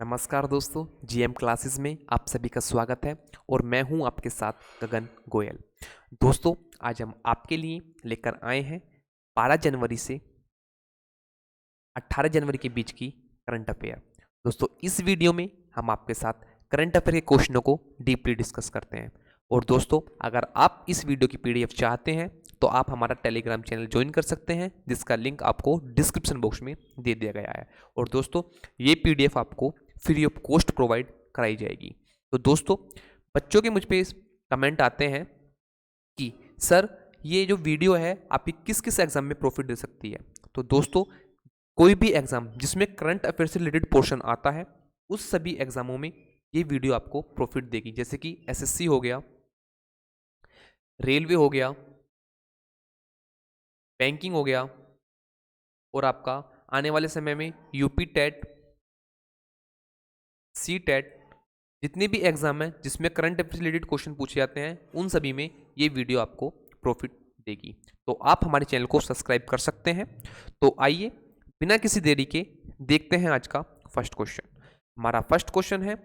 नमस्कार दोस्तों, GM classes में आप सभी का स्वागत है और मैं हूं आपके साथ गगन गोयल। दोस्तों, आज हम आपके लिए लेकर आए हैं 12 जनवरी से 18 जनवरी के बीच की करंट अफेयर। दोस्तों, इस वीडियो में हम आपके साथ करंट अफेयर के क्वेश्चनों को डीपली डिस्कस करते हैं। और दोस्तों, अगर आप इस वीडियो की पीडीएफ चाहते हैं तो आप हमारा टेलीग्राम चैनल ज्वाइन कर सकते हैं, जिसका लिंक आपको डिस्क्रिप्शन बॉक्स में दे दिया गया है। और दोस्तों, ये पीडीएफ आपको फ्री ऑफ कॉस्ट प्रोवाइड कराई जाएगी। तो दोस्तों, बच्चों के मुझ पे कमेंट आते हैं कि सर, ये जो वीडियो है आपकी किस किस एग्जाम में प्रॉफिट दे सकती है। तो दोस्तों, कोई भी एग्जाम जिसमें करंट अफेयर से रिलेटेड पोर्शन आता है, उस सभी एग्जामों में ये वीडियो आपको प्रॉफिट देगी। जैसे कि एसएससी हो गया, रेलवे हो गया, बैंकिंग हो गया, और आपका आने वाले समय में यूपी टेट, सी टेट, जितने भी एग्जाम हैं जिसमें करंट अफेयर से रिलेटेड क्वेश्चन पूछे जाते हैं, उन सभी में ये वीडियो आपको प्रॉफिट देगी। तो आप हमारे चैनल को सब्सक्राइब कर सकते हैं। तो आइए बिना किसी देरी के देखते हैं आज का फर्स्ट क्वेश्चन। हमारा फर्स्ट क्वेश्चन है,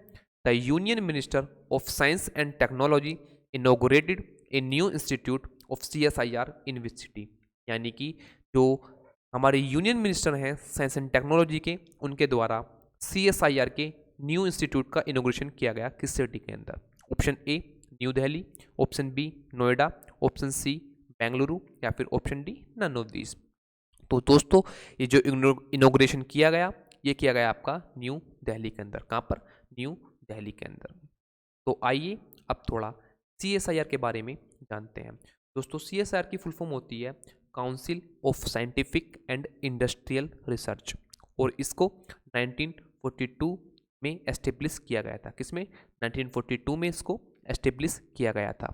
the union minister of science and technology inaugurated a new institute of CSIR in which city. यानी कि जो हमारे यूनियन मिनिस्टर हैं साइंस एंड टेक्नोलॉजी के, उनके द्वारा CSIR के न्यू इंस्टीट्यूट का इनोग्रेशन किया गया किस सिटी के अंदर। Option A New Delhi, option B Noida, option C Bengaluru, या फिर option D none of these. तो दोस्तों, ये जो इनोग्रेशन किया गया, ये किया गया आपका न्यू दिल्ली के अंदर। कहाँ पर? न्यू दिल्ली के अंदर। तो आइए अब थोड़ा CSIR के बारे में जानते हैं। दोस्तों, CSIR की फुल फॉर्म होती है council of scientific and industrial research, और इसको 1942 में एस्टेब्लिश किया गया था। किसमें? 1942 में इसको एस्टेब्लिश किया गया था।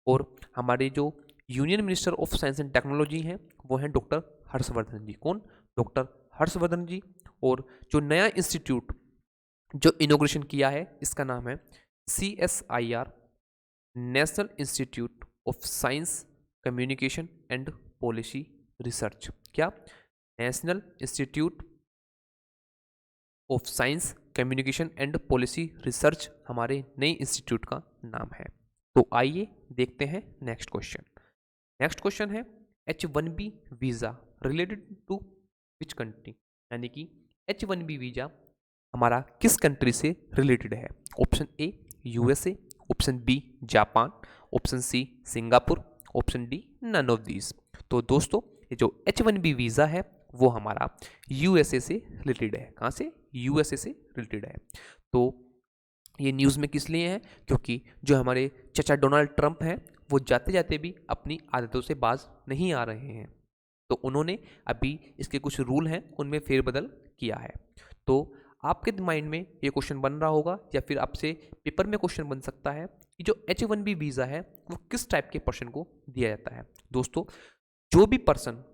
और हमारे जो union minister of science and technology हैं वो हैं डॉक्टर हर्षवर्धन जी। कौन? डॉक्टर हर्षवर्धन जी। और जो नया इंस्टीट्यूट जो इनोग्रेशन किया है, इसका नाम है CSIR, national institute of science communication and policy research. क्या? National institute of science communication and policy research हमारे नए इंस्टीट्यूट का नाम है। तो आइए देखते हैं नेक्स्ट क्वेश्चन। नेक्स्ट क्वेश्चन है, H1B visa related to which country. यानी कि H1B वीज़ा हमारा किस कंट्री से रिलेटेड है। Option A USA, option B Japan, option C Singapore, option D none of these. तो दोस्तों, ये जो H1B वीज़ा है वो हमारा USA से रिलेटेड है। कहाँ से? USA से रिलेटेड है। तो ये न्यूज़ में किस लिए है? क्योंकि जो हमारे चाचा डोनाल्ड ट्रंप हैं, वो जाते जाते भी अपनी आदतों से बाज नहीं आ रहे हैं। तो उन्होंने अभी इसके कुछ रूल हैं उनमें फेरबदल किया है। तो आपके माइंड में ये क्वेश्चन बन रहा होगा, या फिर आपसे पेपर में क्वेश्चन बन सकता है कि जो H1B वीज़ा है वो किस टाइप के पर्सन को दिया जाता है। दोस्तों, जो भी पर्सन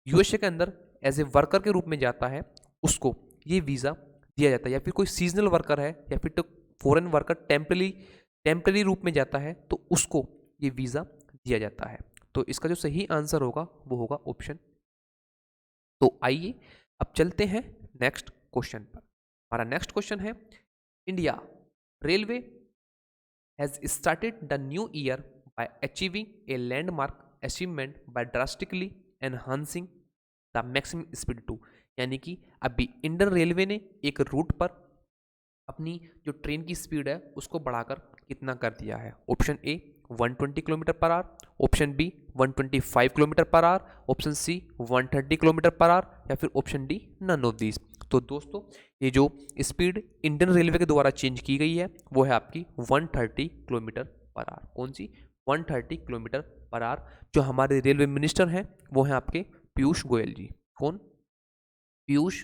USA के अंदर एज ए वर्कर के रूप में जाता है, उसको ये वीज़ा दिया जाता है। या फिर कोई सीजनल वर्कर है, या फिर तो फॉरेन वर्कर टेम्पररी रूप में जाता है, तो उसको ये वीज़ा दिया जाता है। तो इसका जो सही आंसर होगा वो होगा ऑप्शन। तो आइए अब चलते हैं नेक्स्ट क्वेश्चन पर। हमारा नेक्स्ट क्वेश्चन है, India railway has started the new year by achieving a landmark achievement by drastically enhancing the maximum speed to. यानी कि अभी इंडियन रेलवे ने एक रूट पर अपनी जो ट्रेन की स्पीड है उसको बढ़ाकर कितना कर दिया है। Option A 120 kilometre per hour, option B 125 kilometre per hour, option C 130 kilometre per hour, या फिर option D none of these. तो दोस्तों, ये जो स्पीड इंडियन रेलवे के द्वारा चेंज की गई है वो है आपकी 130 किलोमीटर पर आवर। कौन सी? 130 किलोमीटर पर आवर। जो हमारे रेलवे मिनिस्टर हैं वो हैं आपके पीयूष गोयल जी। कौन? पीयूष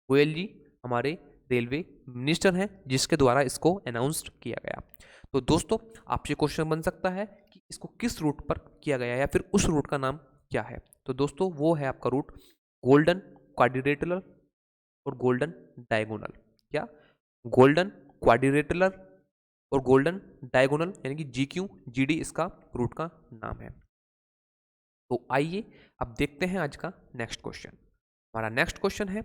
गोयल जी हमारे रेलवे मिनिस्टर हैं, जिसके द्वारा इसको अनाउंस्ड किया गया। तो दोस्तों, आपसे क्वेश्चन बन सकता है कि इसको किस रूट पर किया गया, या फिर उस रूट का नाम क्या है। तो दोस्तों, वो है आपका रूट गोल्डन क्वाड्रिलेटरल और गोल्डन डायगोनल। क्या? गोल्डन क्वाड्रिलेटरल और गोल्डन डायगोनल, यानी कि GQ GD इसका रूट का नाम है। तो आइए अब देखते हैं आज का नेक्स्ट क्वेश्चन। हमारा नेक्स्ट क्वेश्चन है,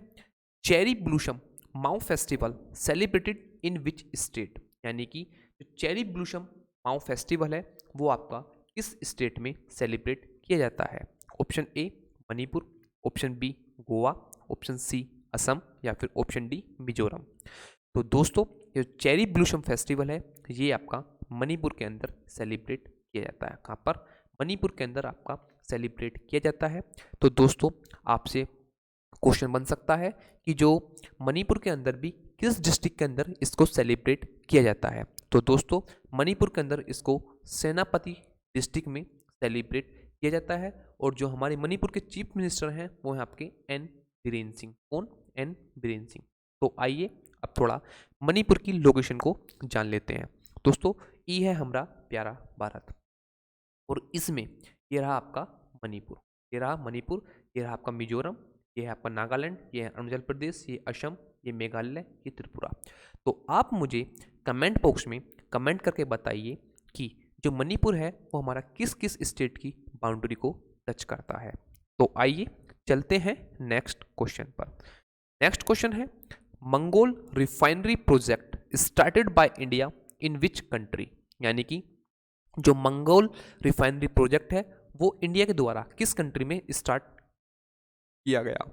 cherry blossom Mao festival celebrated in which state, यानी कि जो चेरी ब्लूसम माओ फेस्टिवल है वो आपका किस स्टेट में सेलिब्रेट किया जाता है? Option A Manipur, option B Goa, option C Assam या फिर ऑप्शन डी मिजोरम। तो दोस्तों ये चेरी ब्लूसम फेस्टिवल है ये आपका मणिपुर के अंदर सेलिब्रेट किया जाता है। कहाँ पर? मणिपुर के अंदर आपका सेलिब्रेट किया जाता है। तो दोस्तों आपसे क्वेश्चन बन सकता है कि जो मणिपुर के अंदर भी किस डिस्ट्रिक्ट के अंदर इसको सेलिब्रेट किया जाता है? तो दोस्तों मणिपुर के अंदर इसको सेनापति डिस्ट्रिक्ट में सेलिब्रेट किया जाता है। और जो हमारे मणिपुर के चीफ मिनिस्टर हैं वो हैं आपके एन बीरेन सिंह। कौन? एन बीरेन सिंह। तो आइए अब थोड़ा मणिपुर की लोकेशन को जान लेते हैं। दोस्तों ये है हमारा प्यारा भारत और इसमें ये रहा आपका मणिपुर, ये रहा मणिपुर, ये रहा आपका मिजोरम, ये है आपका नागालैंड, ये है अरुणाचल प्रदेश, ये असम, ये मेघालय, ये त्रिपुरा। तो आप मुझे कमेंट बॉक्स में कमेंट करके बताइए कि जो मणिपुर है वो हमारा किस किस स्टेट की बाउंड्री को टच करता है। तो आइए चलते हैं नेक्स्ट क्वेश्चन पर। नेक्स्ट क्वेश्चन है Mongol refinery project started by India in which country, यानी कि जो मंगोल रिफाइनरी प्रोजेक्ट है वो इंडिया के द्वारा किस कंट्री में स्टार्ट किया गया?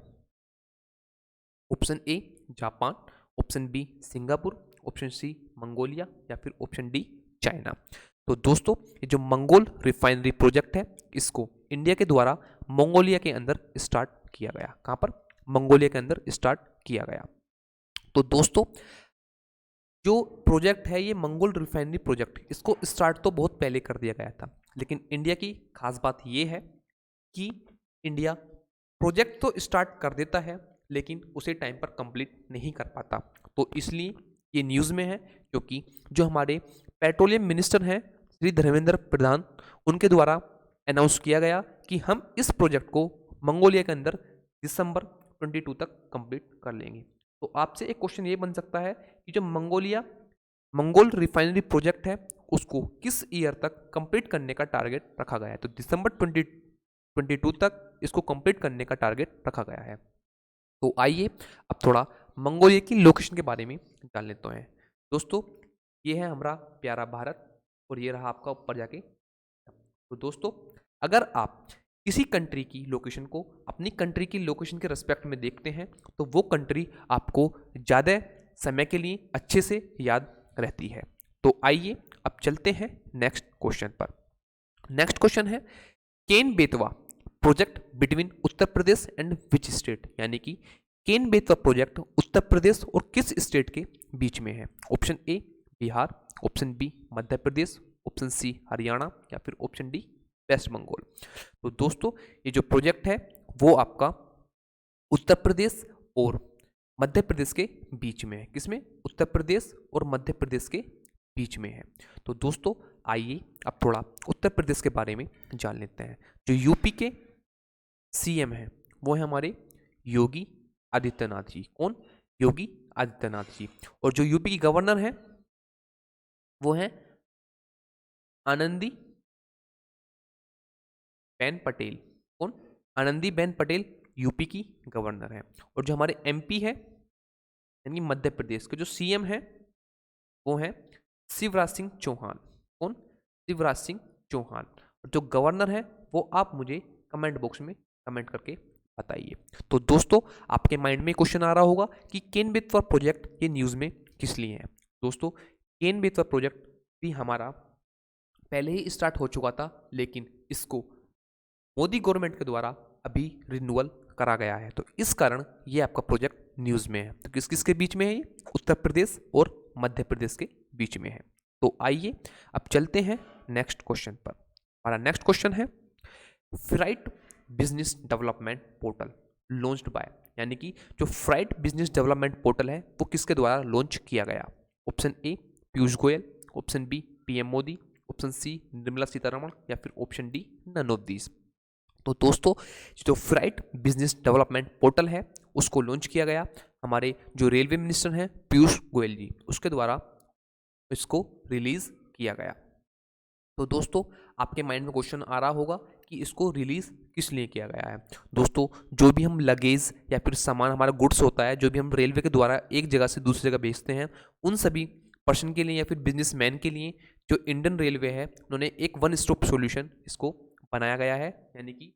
Option A Japan, option B Singapore, option C Mongolia या फिर ऑप्शन डी चाइना। तो दोस्तों ये जो मंगोल रिफाइनरी प्रोजेक्ट है इसको इंडिया के द्वारा मंगोलिया के अंदर स्टार्ट किया गया। कहाँ पर? मंगोलिया के अंदर स्टार्ट किया गया। तो दोस्तों जो प्रोजेक्ट है ये मंगोल रिफाइनरी प्रोजेक्ट, इसको स्टार्ट तो बहुत पहले कर दिया गया था, लेकिन इंडिया की खास बात ये है कि इंडिया प्रोजेक्ट तो स्टार्ट कर देता है लेकिन उसे टाइम पर कंप्लीट नहीं कर पाता। तो इसलिए ये न्यूज़ में है क्योंकि जो हमारे पेट्रोलियम मिनिस्टर हैं श्री धर्मेंद्र प्रधान, उनके द्वारा अनाउंस किया गया कि हम इस प्रोजेक्ट को मंगोलिया के अंदर दिसंबर 22 तक कंप्लीट कर लेंगे। तो आपसे एक क्वेश्चन ये बन सकता है कि जो मंगोल रिफाइनरी प्रोजेक्ट है उसको किस ईयर तक कंप्लीट करने का टारगेट रखा गया है? तो दिसंबर 2022 तक इसको कंप्लीट करने का टारगेट रखा गया है। तो आइए अब थोड़ा मंगोलिया की लोकेशन के बारे में जान लेते हैं। दोस्तों ये है हमारा प्यारा भारत और ये रहा आपका ऊपर जाके। तो दोस्तों अगर आप किसी कंट्री की लोकेशन को अपनी कंट्री की लोकेशन के रिस्पेक्ट में देखते हैं तो वो कंट्री आपको ज़्यादा समय के लिए अच्छे से याद रहती है। तो आइए अब चलते हैं नेक्स्ट क्वेश्चन पर। नेक्स्ट क्वेश्चन है Ken Betwa project between Uttar Pradesh and which state, यानी कि केन बेतवा प्रोजेक्ट उत्तर प्रदेश और किस स्टेट के बीच में है? Option A Bihar, option B Madhya Pradesh, option C Haryana या फिर ऑप्शन डी वेस्ट बंगाल। तो दोस्तों ये जो प्रोजेक्ट है वो आपका उत्तर प्रदेश और मध्य प्रदेश के बीच में है। किसमें? उत्तर प्रदेश और मध्य प्रदेश के बीच में है। तो दोस्तों आइए अब थोड़ा उत्तर प्रदेश के बारे में जान लेते हैं। जो यूपी के सीएम है वो है हमारे योगी आदित्यनाथ जी। कौन? योगी आदित्यनाथ जी। और जो यूपी की गवर्नर है वो है आनंदी बेन पटेल। कौन? आनंदी बेन पटेल यूपी की गवर्नर है। और जो हमारे एमपी है यानी मध्य प्रदेश के जो सीएम है वो है शिवराज सिंह चौहान। कौन? शिवराज सिंह चौहान। और जो गवर्नर है वो आप मुझे कमेंट बॉक्स में कमेंट करके बताइए। तो दोस्तों आपके माइंड में क्वेश्चन आ रहा होगा कि केन बेतवा प्रोजेक्ट ये न्यूज़ में किस लिए है? दोस्तों केन बेतवा प्रोजेक्ट भी हमारा पहले ही स्टार्ट हो चुका था लेकिन इसको मोदी गवर्नमेंट के द्वारा अभी रिन्यूअल करा गया है। तो इस कारण ये आपका प्रोजेक्ट न्यूज़ में है। तो किस किस के बीच में है ये? उत्तर प्रदेश और मध्य प्रदेश के बीच में है। तो आइए अब चलते हैं नेक्स्ट क्वेश्चन पर। हमारा नेक्स्ट क्वेश्चन है freight business development portal launched by, यानी कि जो फ्राइट बिजनेस डेवलपमेंट पोर्टल है वो किसके द्वारा लॉन्च किया गया? Option A Piyush Goyal, option B PM Modi, option C Nirmala Sitharaman या फिर option D none of these. तो दोस्तों जो फ्राइट बिजनेस डेवलपमेंट पोर्टल है उसको लॉन्च किया गया हमारे जो रेलवे मिनिस्टर हैं पीयूष गोयल जी, उसके द्वारा इसको रिलीज किया गया। तो दोस्तों आपके माइंड में क्वेश्चन आ रहा होगा कि इसको रिलीज किस लिए किया गया है। दोस्तों जो भी हम लगेज या फिर सामान हमारा गुड्स होता है जो भी हम रेलवे के द्वारा एक जगह से दूसरी जगह भेजते हैं, उन सभी पर्सन के लिए या फिर बिजनेसमैन के लिए जो इंडियन रेलवे है उन्होंने एक वन स्टॉप सॉल्यूशन इसको बनाया गया है, यानी कि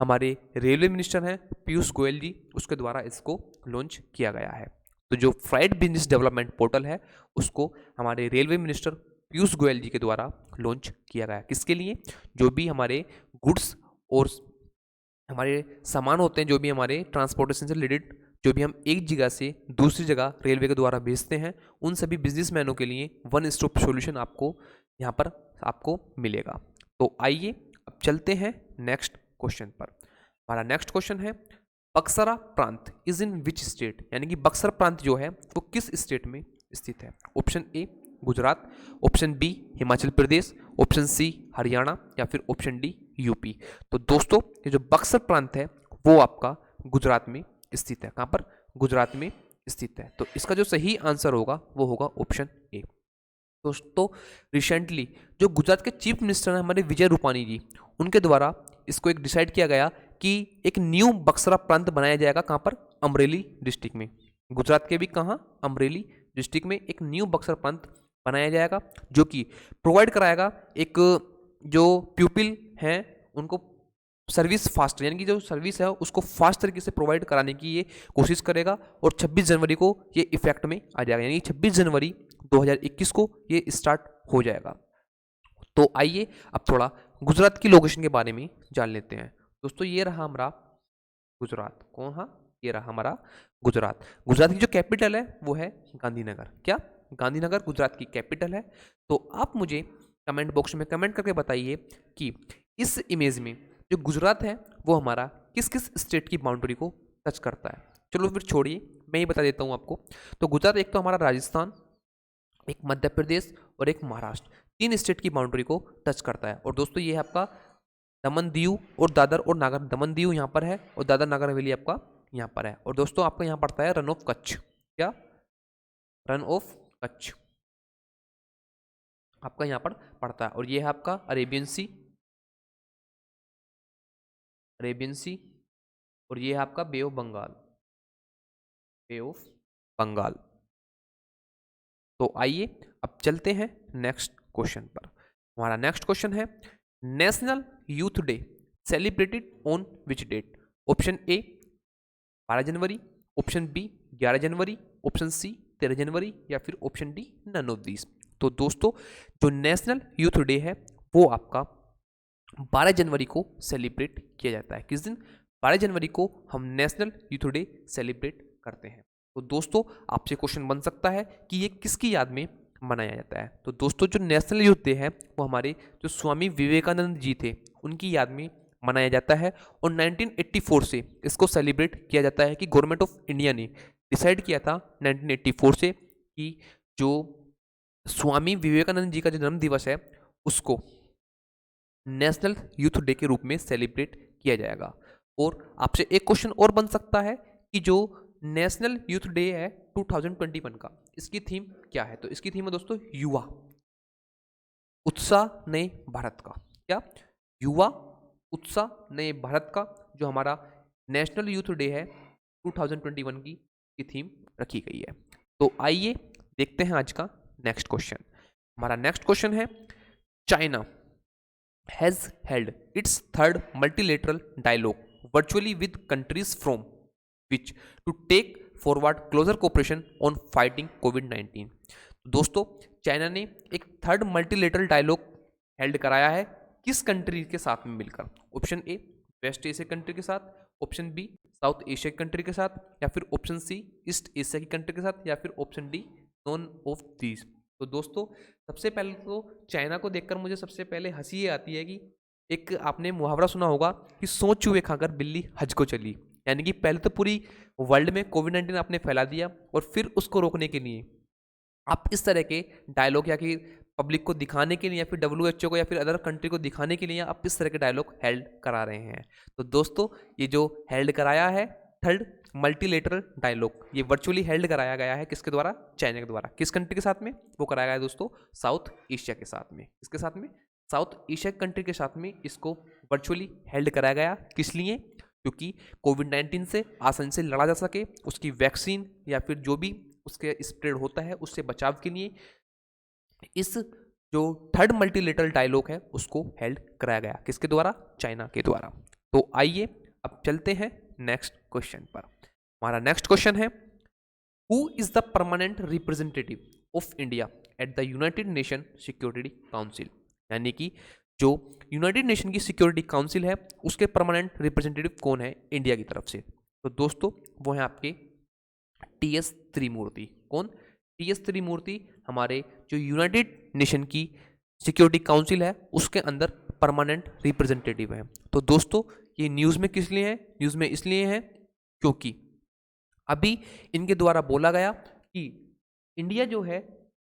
हमारे रेलवे मिनिस्टर हैं पीयूष गोयल जी, उसके द्वारा इसको लॉन्च किया गया है। तो जो फ्राइट बिजनेस डेवलपमेंट पोर्टल है उसको हमारे रेलवे मिनिस्टर पीयूष गोयल जी के द्वारा लॉन्च किया गया। किसके लिए? जो भी हमारे गुड्स और हमारे सामान होते हैं, जो भी हमारे ट्रांसपोर्टेशन से रिलेटेड, जो भी हम एक जगह से दूसरी जगह रेलवे के द्वारा भेजते हैं, उन सभी बिजनेसमैनों के लिए वन स्टॉप सॉल्यूशन आपको यहाँ पर आपको मिलेगा। तो आइए अब चलते हैं नेक्स्ट क्वेश्चन पर। हमारा नेक्स्ट क्वेश्चन है बक्सरा प्रांत इज इन विच स्टेट, यानी कि बक्सर प्रांत जो है वो किस स्टेट में स्थित है। Option A Gujarat, option B Himachal Pradesh, option C Haryana या फिर ऑप्शन डी यूपी। तो दोस्तों ये जो बक्सर प्रांत है वो आपका गुजरात में स्थित है। कहाँ पर? गुजरात में स्थित है। तो इसका जो सही आंसर होगा वो होगा ऑप्शन ए। दोस्तों रिसेंटली जो गुजरात के चीफ मिनिस्टर हैं हमारे विजय रूपानी जी, उनके द्वारा इसको एक डिसाइड किया गया कि एक न्यू बक्सरा प्रांत बनाया जाएगा। कहाँ पर? अमरेली डिस्ट्रिक्ट में। गुजरात के भी कहाँ? अमरेली डिस्ट्रिक्ट में एक न्यू बक्सर प्रांत बनाया जाएगा जो कि प्रोवाइड कराएगा एक जो प्यूपिल हैं उनको सर्विस फास्ट, यानी कि जो सर्विस है उसको फास्ट तरीके से प्रोवाइड कराने की ये कोशिश करेगा। और 26 जनवरी को ये इफेक्ट में आ जाएगा, यानी 26 जनवरी 2021 को ये स्टार्ट हो जाएगा। तो आइए अब थोड़ा गुजरात की लोकेशन के बारे में जान लेते हैं। दोस्तों ये रहा हमारा गुजरात। कौन? हाँ ये रहा हमारा गुजरात। गुजरात की जो कैपिटल है वो है गांधीनगर। क्या? गांधीनगर गुजरात की कैपिटल है। तो आप मुझे कमेंट बॉक्स में कमेंट करके बताइए कि इस इमेज में जो गुजरात है वो हमारा किस किस स्टेट की बाउंड्री को टच करता है। चलो फिर छोड़िए, मैं ही बता देता हूँ आपको। तो गुजरात एक तो हमारा राजस्थान, एक मध्य प्रदेश और एक महाराष्ट्र, 3 स्टेट की बाउंड्री को टच करता है। और दोस्तों ये है आपका दमन दीव और दादर और नागर, दमन दीव यहाँ पर है और दादर नागर हवेली आपका यहाँ पर है। और दोस्तों आपका यहाँ पड़ता है रन ऑफ कच्छ। क्या? रन ऑफ कच्छ आपका यहाँ पर पड़ता है। और ये है आपका अरेबियन सी, अरेबियन सी, और ये है आपका bay of Bengal, bay of Bengal. तो आइए अब चलते हैं नेक्स्ट क्वेश्चन पर। हमारा नेक्स्ट क्वेश्चन है national youth day celebrated on which date. Option A 12 January, option B 11 January, option C 13 January या फिर option D none of these. तो दोस्तों जो नेशनल यूथ डे है वो आपका 12 जनवरी को सेलिब्रेट किया जाता है। किस दिन? 12 जनवरी को हम नेशनल यूथ डे सेलिब्रेट करते हैं। तो दोस्तों आपसे क्वेश्चन बन सकता है कि ये किसकी याद में मनाया जाता है। तो दोस्तों जो नेशनल यूथ डे है वो हमारे जो स्वामी विवेकानंद जी थे उनकी याद में मनाया जाता है। और 1984 से इसको सेलिब्रेट किया जाता है कि गवर्नमेंट ऑफ इंडिया ने डिसाइड किया था 1984 से कि जो स्वामी विवेकानंद जी का जो जन्म दिवस है उसको नेशनल यूथ डे के रूप में सेलिब्रेट किया जाएगा। और आपसे एक क्वेश्चन और बन सकता है कि जो नेशनल यूथ डे है 2021 का, इसकी थीम क्या है। तो इसकी थीम है दोस्तों युवा उत्साह नए भारत का। क्या? युवा उत्साह नए भारत का जो हमारा नेशनल यूथ डे है 2021 की थीम रखी गई है। तो आइए देखते हैं आज का नेक्स्ट क्वेश्चन। हमारा नेक्स्ट क्वेश्चन है China has held its third multilateral dialogue virtually with countries from which to take forward closer cooperation on fighting COVID-19। दोस्तों चाइना ने एक थर्ड मल्टीलेटरल डायलॉग हेल्ड कराया है किस कंट्री के साथ में मिलकर। Option A West Asia country के साथ, option B South Asia country के साथ या फिर ऑप्शन सी ईस्ट एशिया की कंट्री के साथ या फिर option D none of these. तो दोस्तों सबसे पहले तो चाइना को देखकर मुझे सबसे पहले हंसी ये आती है कि एक आपने मुहावरा सुना होगा कि सौ चूहे खाकर बिल्ली हज को चली, यानी कि पहले तो पूरी वर्ल्ड में कोविड-19 आपने फैला दिया और फिर उसको रोकने के लिए आप इस तरह के डायलॉग या कि पब्लिक को दिखाने के लिए या फिर WHO को या फिर अदर कंट्री को दिखाने के लिए आप इस तरह के डायलॉग हेल्ड करा रहे हैं। तो दोस्तों ये जो हेल्ड कराया है थर्ड मल्टीलेटरल डायलॉग ये वर्चुअली हेल्ड कराया गया है किसके द्वारा? चाइना के द्वारा। किस कंट्री के साथ में वो कराया गया है दोस्तों? साउथ एशिया के साथ में। किसके साथ में? साउथ एशिया कंट्री के साथ में इसको वर्चुअली हेल्ड कराया गया। किस लिए? क्योंकि कोविड-19 से आसानी से लड़ा जा सके, उसकी वैक्सीन या फिर जो भी उसके स्प्रेड होता है उससे बचाव के लिए इस जो थर्ड मल्टीलेटरल डायलॉग है उसको हेल्ड कराया गया। किसके द्वारा? चाइना के द्वारा। तो आइए अब चलते हैं नेक्स्ट क्वेश्चन पर। हमारा नेक्स्ट क्वेश्चन है, who is the permanent representative of India at the United nation security council? यानी कि जो यूनाइटेड नेशन की सिक्योरिटी काउंसिल है उसके परमानेंट रिप्रेजेंटेटिव कौन है इंडिया की तरफ से? तो दोस्तों वो है आपके टी.एस. त्रिमूर्ति। कौन? टी.एस. त्रिमूर्ति हमारे जो यूनाइटेड नेशन की सिक्योरिटी काउंसिल है उसके अंदर परमानेंट रिप्रेजेंटेटिव है। तो दोस्तों ये न्यूज़ में किस लिए है? न्यूज़ में इसलिए है क्योंकि अभी इनके द्वारा बोला गया कि इंडिया जो है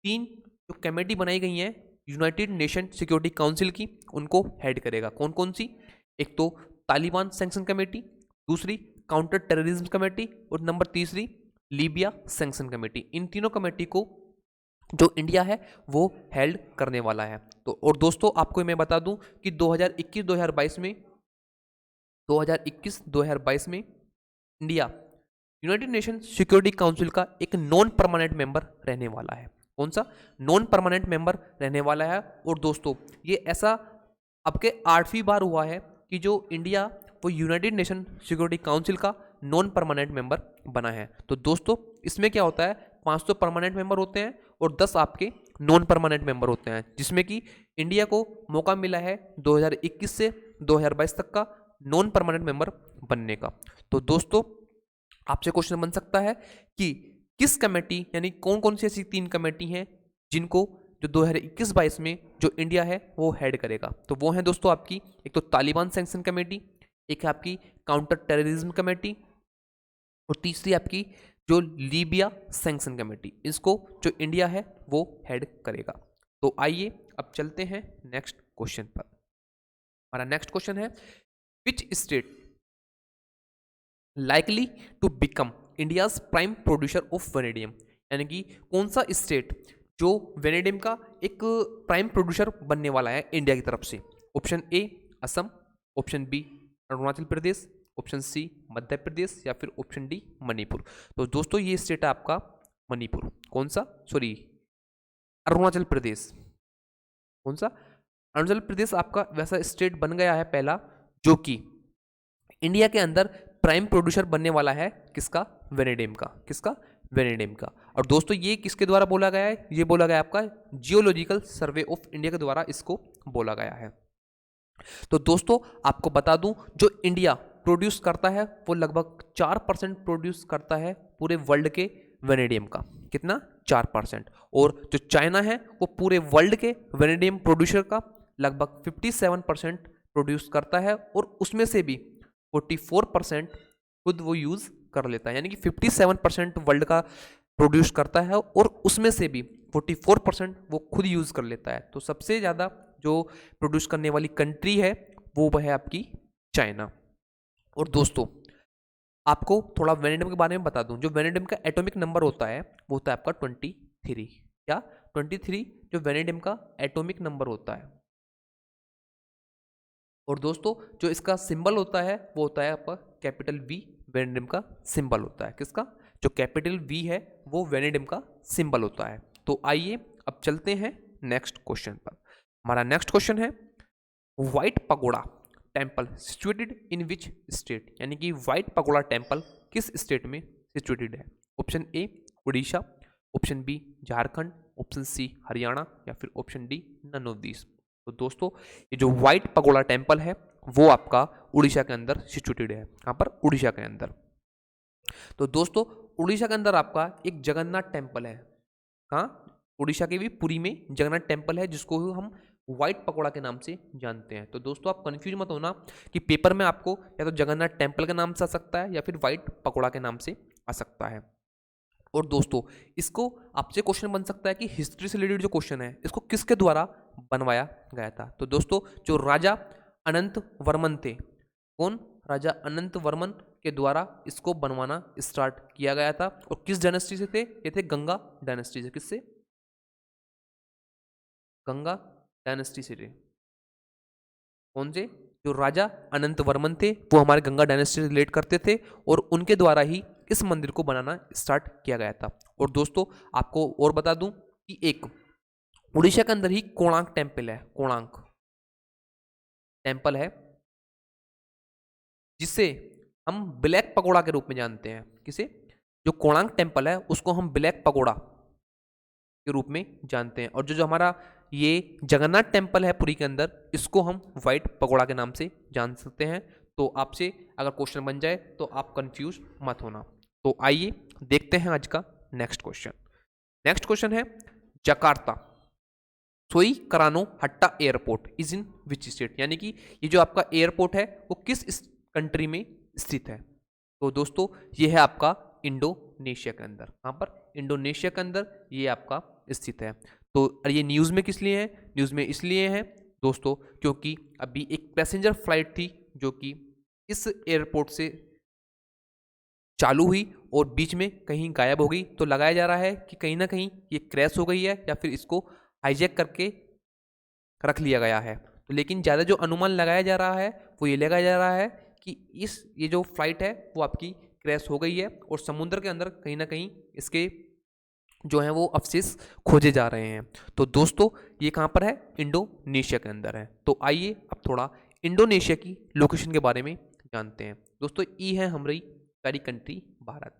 3 जो कमेटी बनाई गई हैं यूनाइटेड नेशन सिक्योरिटी काउंसिल की, उनको हेड करेगा। कौन कौन सी? एक तो तालिबान सैंक्शन कमेटी, दूसरी काउंटर टेररिज्म कमेटी और नंबर तीसरी लीबिया सैंक्शन कमेटी। इन तीनों कमेटी को जो इंडिया है वो हेल्ड करने वाला है। तो और दोस्तों आपको मैं बता दूं कि 2021-2022 में India United nation security council का एक नॉन परमानेंट मेंबर रहने वाला है। कौन सा? नॉन परमानेंट मेंबर रहने वाला है। और दोस्तों ये ऐसा अब के 8वीं बार हुआ है कि जो इंडिया वो यूनाइटेड नेशन सिक्योरिटी काउंसिल का नॉन परमानेंट मेंबर बना है। तो दोस्तों इसमें क्या होता है, 5 तो परमानेंट मेंबर होते हैं और 10 आपके नॉन परमानेंट मेंबर होते हैं, जिसमें कि इंडिया को मौका मिला है 2021 से 2022 तक का नॉन परमानेंट मेंबर बनने का। तो दोस्तों आपसे क्वेश्चन बन सकता है कि किस कमेटी यानी कौन कौन सी ऐसी 3 कमेटी हैं जिनको जो 2021-22 में जो इंडिया है वो हेड करेगा? तो वो है दोस्तों आपकी एक तो तालिबान सैंक्शन कमेटी, एक है आपकी काउंटर टेररिज्म कमेटी और तीसरी आपकी जो लीबिया सैंक्शन कमेटी। इसको जो इंडिया है वो हेड करेगा। तो आइए अब चलते हैं नेक्स्ट क्वेश्चन पर। हमारा नेक्स्ट क्वेश्चन है, which state likely to become India's prime producer of vanadium? यानी कि कौन सा स्टेट जो वेनेडियम का एक प्राइम प्रोड्यूसर बनने वाला है इंडिया की तरफ से? Option A Assam, option B Arunachal Pradesh, option C Madhya Pradesh या फिर ऑप्शन डी मणिपुर। तो दोस्तों ये स्टेट है आपका मणिपुर। कौन सा? सॉरी अरुणाचल प्रदेश। कौन सा? अरुणाचल प्रदेश आपका वैसा स्टेट बन गया है पहला जो कि इंडिया के अंदर प्राइम प्रोड्यूसर बनने वाला है। किसका? वेनेडियम का। किसका? वेनेडियम का। और दोस्तों ये किसके द्वारा बोला गया है? ये बोला गया आपका जियोलॉजिकल सर्वे ऑफ इंडिया के द्वारा इसको बोला गया है। तो दोस्तों आपको बता दूं जो इंडिया प्रोड्यूस करता है वो लगभग 4% प्रोड्यूस करता है पूरे वर्ल्ड के वेनेडियम का। कितना? 4%। और जो चाइना है वो पूरे वर्ल्ड के वेनेडियम प्रोड्यूसर का लगभग 57% प्रोड्यूस करता है और उसमें से भी 44% खुद वो यूज कर लेता है। यानी कि 57% वर्ल्ड का प्रोड्यूस करता है और उसमें से भी 44% वो खुद यूज कर लेता है। तो सबसे ज़्यादा जो प्रोड्यूस करने वाली कंट्री है वो है आपकी चाइना। और दोस्तों आपको थोड़ा वेनेडियम के बारे में बता दूं, जो वेनेडियम का एटॉमिक नंबर होता है वो होता है आपका 23। क्या? 23 जो वेनेडियम का एटॉमिक नंबर होता है। और दोस्तों जो इसका सिंबल होता है वो होता है आपका कैपिटल वी। वेनेडियम का सिंबल होता है। किसका? जो कैपिटल वी है वो वेनेडियम का सिंबल होता है। तो आइए अब चलते हैं नेक्स्ट क्वेश्चन पर। हमारा नेक्स्ट क्वेश्चन है, white pagoda temple situated in which state? यानी कि व्हाइट पगोड़ा टेम्पल किस स्टेट में सिचुएटेड है? Option A Orissa, option B Jharkhand, option C Haryana या फिर option D none of these. तो दोस्तों ये जो व्हाइट पगोड़ा टेम्पल है वो आपका उड़ीसा के अंदर सिचुएटेड है। कहाँ पर? उड़ीसा के अंदर। तो दोस्तों उड़ीसा के अंदर आपका एक जगन्नाथ टेम्पल है। कहाँ? उड़ीसा के भी पुरी में जगन्नाथ टेम्पल है जिसको हम व्हाइट पकोड़ा के नाम से जानते हैं। तो दोस्तों आप कंफ्यूज मत होना कि पेपर में आपको या तो जगन्नाथ टेम्पल के नाम से आ सकता है या फिर व्हाइट पकोड़ा के नाम से आ सकता है। और दोस्तों इसको आपसे क्वेश्चन बन सकता है कि हिस्ट्री से रिलेटेड जो क्वेश्चन है इसको किसके द्वारा बनवाया गया था? तो दोस्तों जो राजा अनंत वर्मन थे, कौन? राजा अनंत वर्मन के द्वारा इसको बनवाना स्टार्ट किया गया था। और किस डायनेस्टी से थे? ये थे गंगा डायनेस्टी से। किससे? गंगा डायनेस्टी से थे। कौन से? जो राजा अनंत वर्मन थे वो हमारे गंगा डायनेस्टी से रिलेट करते थे और उनके द्वारा ही इस मंदिर को बनाना स्टार्ट किया गया था। और दोस्तों आपको और बता दूं कि एक उड़ीसा के अंदर ही कोणार्क टेम्पल है, कोणार्क टेम्पल है, जिसे हम ब्लैक पकोड़ा के रूप में जानते हैं। किसे? जो कोणार्क टेम्पल है उसको हम ब्लैक पकोड़ा के रूप में जानते हैं। और जो जो हमारा ये जगन्नाथ टेम्पल है पुरी के अंदर, इसको हम व्हाइट पकोड़ा के नाम से जान सकते हैं। तो आपसे अगर क्वेश्चन बन जाए तो आप कंफ्यूज मत होना। तो आइए देखते हैं आज का नेक्स्ट क्वेश्चन। नेक्स्ट क्वेश्चन है Jakarta Soekarno Hatta airport is in which state, यानी कि ये जो आपका एयरपोर्ट है वो किस कंट्री में स्थित है। तो दोस्तों ये है आपका इंडोनेशिया के अंदर। कहाँ पर? इंडोनेशिया के अंदर ये आपका स्थित है। तो ये न्यूज़ में किस लिए है? न्यूज़ में इसलिए है दोस्तों क्योंकि अभी एक पैसेंजर फ्लाइट थी जो कि इस एयरपोर्ट से चालू हुई और बीच में कहीं गायब हो गई। तो लगाया जा रहा है कि कहीं ना कहीं ये क्रैश हो गई है या फिर इसको हाईजैक करके रख लिया गया है। तो लेकिन ज़्यादा जो अनुमान लगाया जा रहा है वो ये लगाया जा रहा है कि ये जो फ्लाइट है वो आपकी क्रैश हो गई है और समुद्र के अंदर कहीं ना कहीं इसके जो हैं वो अवशेष खोजे जा रहे हैं। तो दोस्तों ये कहाँ पर है? इंडोनेशिया के अंदर है। तो आइए अब थोड़ा इंडोनेशिया की लोकेशन के बारे में जानते हैं। दोस्तों ई है हमारी प्यारी कंट्री भारत,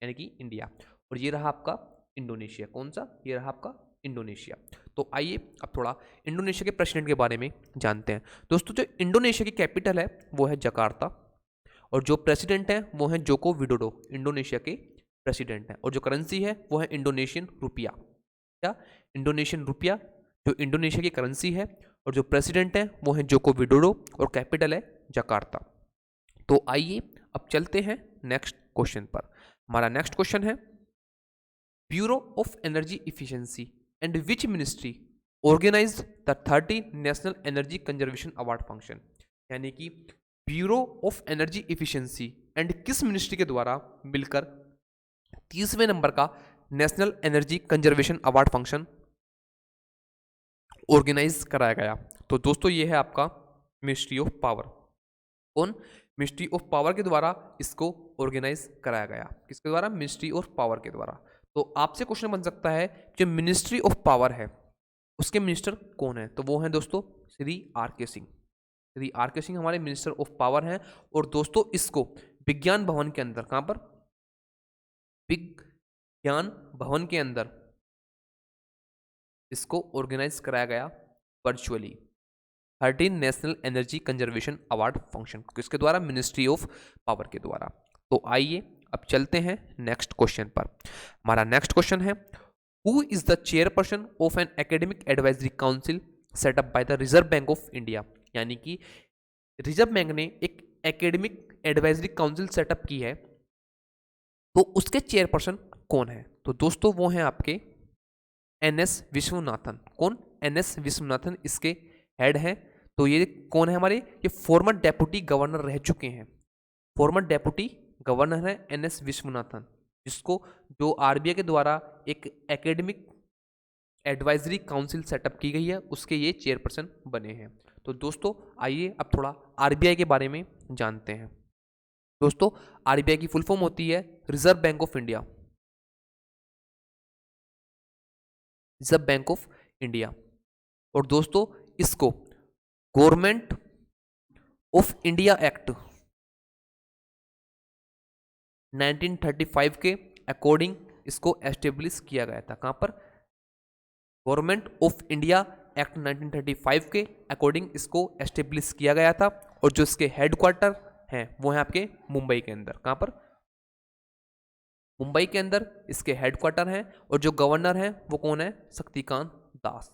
यानी कि इंडिया, और ये रहा आपका इंडोनेशिया। कौन सा? ये रहा आपका इंडोनेशिया। तो आइए अब थोड़ा इंडोनेशिया के प्रेसिडेंट के बारे में जानते हैं। दोस्तों जो इंडोनेशिया की कैपिटल है वो है जकार्ता और जो प्रेसिडेंट है वो है जोको विडोडो, इंडोनेशिया के प्रेसिडेंट हैं। और जो करेंसी है वो है इंडोनेशियन रुपया। क्या? इंडोनेशियन रुपया जो इंडोनेशिया की करेंसी है। और जो प्रेसिडेंट है वो है जोको विडोडो और कैपिटल है जकार्ता। तो आइए अब चलते हैं नेक्स्ट क्वेश्चन पर। हमारा नेक्स्ट क्वेश्चन है bureau of energy efficiency and which ministry organised the 30 national energy conservation award function, यानी कि bureau of energy efficiency and किस मिनिस्ट्री के द्वारा मिलकर 30वें नंबर का national energy conservation award function organise कराया गया। तो दोस्तों ये है आपका मिनिस्ट्री ऑफ पावर। कौन? मिनिस्ट्री ऑफ पावर के द्वारा इसको ऑर्गेनाइज कराया गया। किसके द्वारा? मिनिस्ट्री ऑफ पावर के द्वारा। तो आपसे क्वेश्चन बन सकता है जो मिनिस्ट्री ऑफ पावर है उसके मिनिस्टर कौन है? तो वो है दोस्तों श्री आर के सिंह। श्री आर के सिंह हमारे मिनिस्टर ऑफ पावर हैं। और दोस्तों इसको विज्ञान भवन के अंदर, कहां पर? विज्ञान भवन के अंदर इसको ऑर्गेनाइज कराया गया virtually. 13 national energy conservation award function किसके द्वारा? मिनिस्ट्री ऑफ पावर के द्वारा। तो आइए अब चलते हैं नेक्स्ट क्वेश्चन पर। हमारा नेक्स्ट क्वेश्चन है who is the chairperson of an academic advisory council setup by the reserve bank of India, यानी कि रिजर्व बैंक ने एक एकेडमिक एडवाइजरी काउंसिल सेटअप की है तो उसके चेयरपर्सन कौन है? तो दोस्तों वो हैं आपके एनएस विश्वनाथन। कौन? एनएस विश्वनाथन इसके हेड हैं। तो ये कौन है हमारे? ये फॉर्मर डेप्यूटी गवर्नर रह चुके हैं। फॉर्मर डेप्यूटी गवर्नर है एनएस विश्वनाथन, जिसको जो आरबीआई के द्वारा एक एकेडमिक एडवाइजरी काउंसिल सेटअप की गई है उसके ये चेयरपर्सन बने हैं। तो दोस्तों आइए अब थोड़ा आरबीआई के बारे में जानते हैं। दोस्तों आरबीआई की फुल फॉर्म होती है reserve bank of India. Reserve bank of India. और दोस्तों इसको गवर्नमेंट ऑफ इंडिया एक्ट 1935 के अकॉर्डिंग इसको एस्टेब्लिश किया गया था। कहां पर? गवर्नमेंट ऑफ इंडिया एक्ट 1935 के अकॉर्डिंग इसको एस्टेब्लिश किया गया था। और जो इसके हेडक्वार्टर हैं वो है आपके मुंबई के अंदर। कहां पर? मुंबई के अंदर इसके हेडक्वार्टर हैं। और जो गवर्नर हैं वो कौन है? शक्तिकांत दास।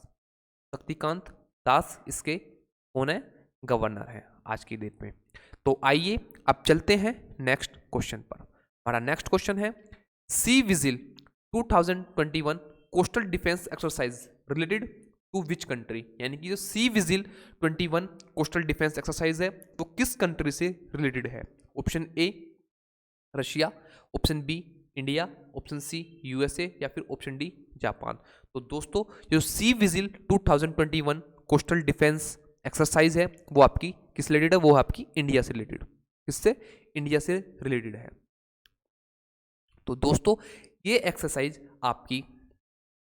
शक्तिकांत दास इसके कौन है? गवर्नर है आज की डेट में। तो आइए अब चलते हैं नेक्स्ट क्वेश्चन पर। हमारा नेक्स्ट क्वेश्चन है sea vigil 2021 coastal defence exercise related to which country, यानी कि जो sea vigil 21 coastal defence exercise है वो किस कंट्री से रिलेटेड है? Option A Russia, option B India, option C USA या फिर ऑप्शन डी जापान। तो दोस्तों जो sea vigil 2021 coastal defence exercise है वो आपकी किस रिलेटेड है, वो आपकी इंडिया से रिलेटेड, किससे, इंडिया से रिलेटेड है। तो दोस्तों ये एक्सरसाइज आपकी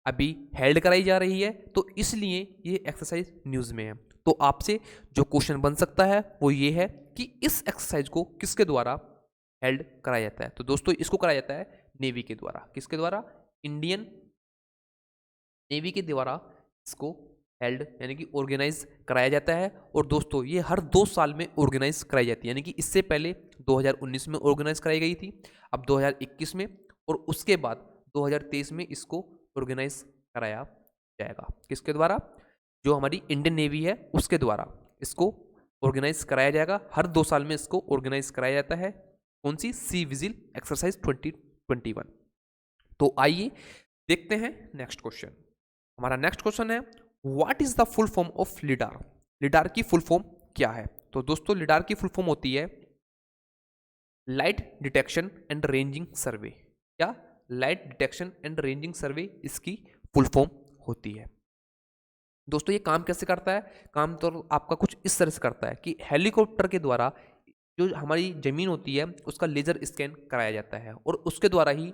अभी हेल्ड कराई जा रही है, तो इसलिए ये एक्सरसाइज न्यूज़ में है। तो आपसे जो क्वेश्चन बन सकता है वो ये है कि इस एक्सरसाइज को किसके द्वारा हेल्ड कराया जाता है। तो दोस्तों इसको कराया जाता है नेवी के द्वारा, किसके द्वारा, इंडियन नेवी के द्वारा इसको हेल्ड यानी कि ऑर्गेनाइज कराया जाता है। और दोस्तों ये हर 2 साल में ऑर्गेनाइज कराई जाती है, यानी कि इससे पहले 2019 में ऑर्गेनाइज कराई गई थी, अब 2021 में, और उसके बाद 2023 में इसको ऑर्गेनाइज कराया जाएगा, किसके द्वारा, जो हमारी इंडियन नेवी है उसके द्वारा इसको ऑर्गेनाइज कराया जाएगा। हर 2 साल में इसको ऑर्गेनाइज कराया जाता है। कौन सी, सी विजिल एक्सरसाइज 2021। तो आइए देखते हैं नेक्स्ट क्वेश्चन। हमारा नेक्स्ट क्वेश्चन है what is the full form of lidar. Lidar की फुल फॉर्म क्या है। तो दोस्तों लिडार की फुल फॉर्म होती है लाइट डिटेक्शन एंड रेंजिंग सर्वे। क्या, लाइट डिटेक्शन एंड रेंजिंग सर्वे इसकी फुल फॉर्म होती है। दोस्तों ये काम कैसे करता है, काम तो आपका कुछ इस तरह से करता है कि हेलीकॉप्टर के द्वारा जो हमारी ज़मीन होती है उसका लेजर स्कैन कराया जाता है, और उसके द्वारा ही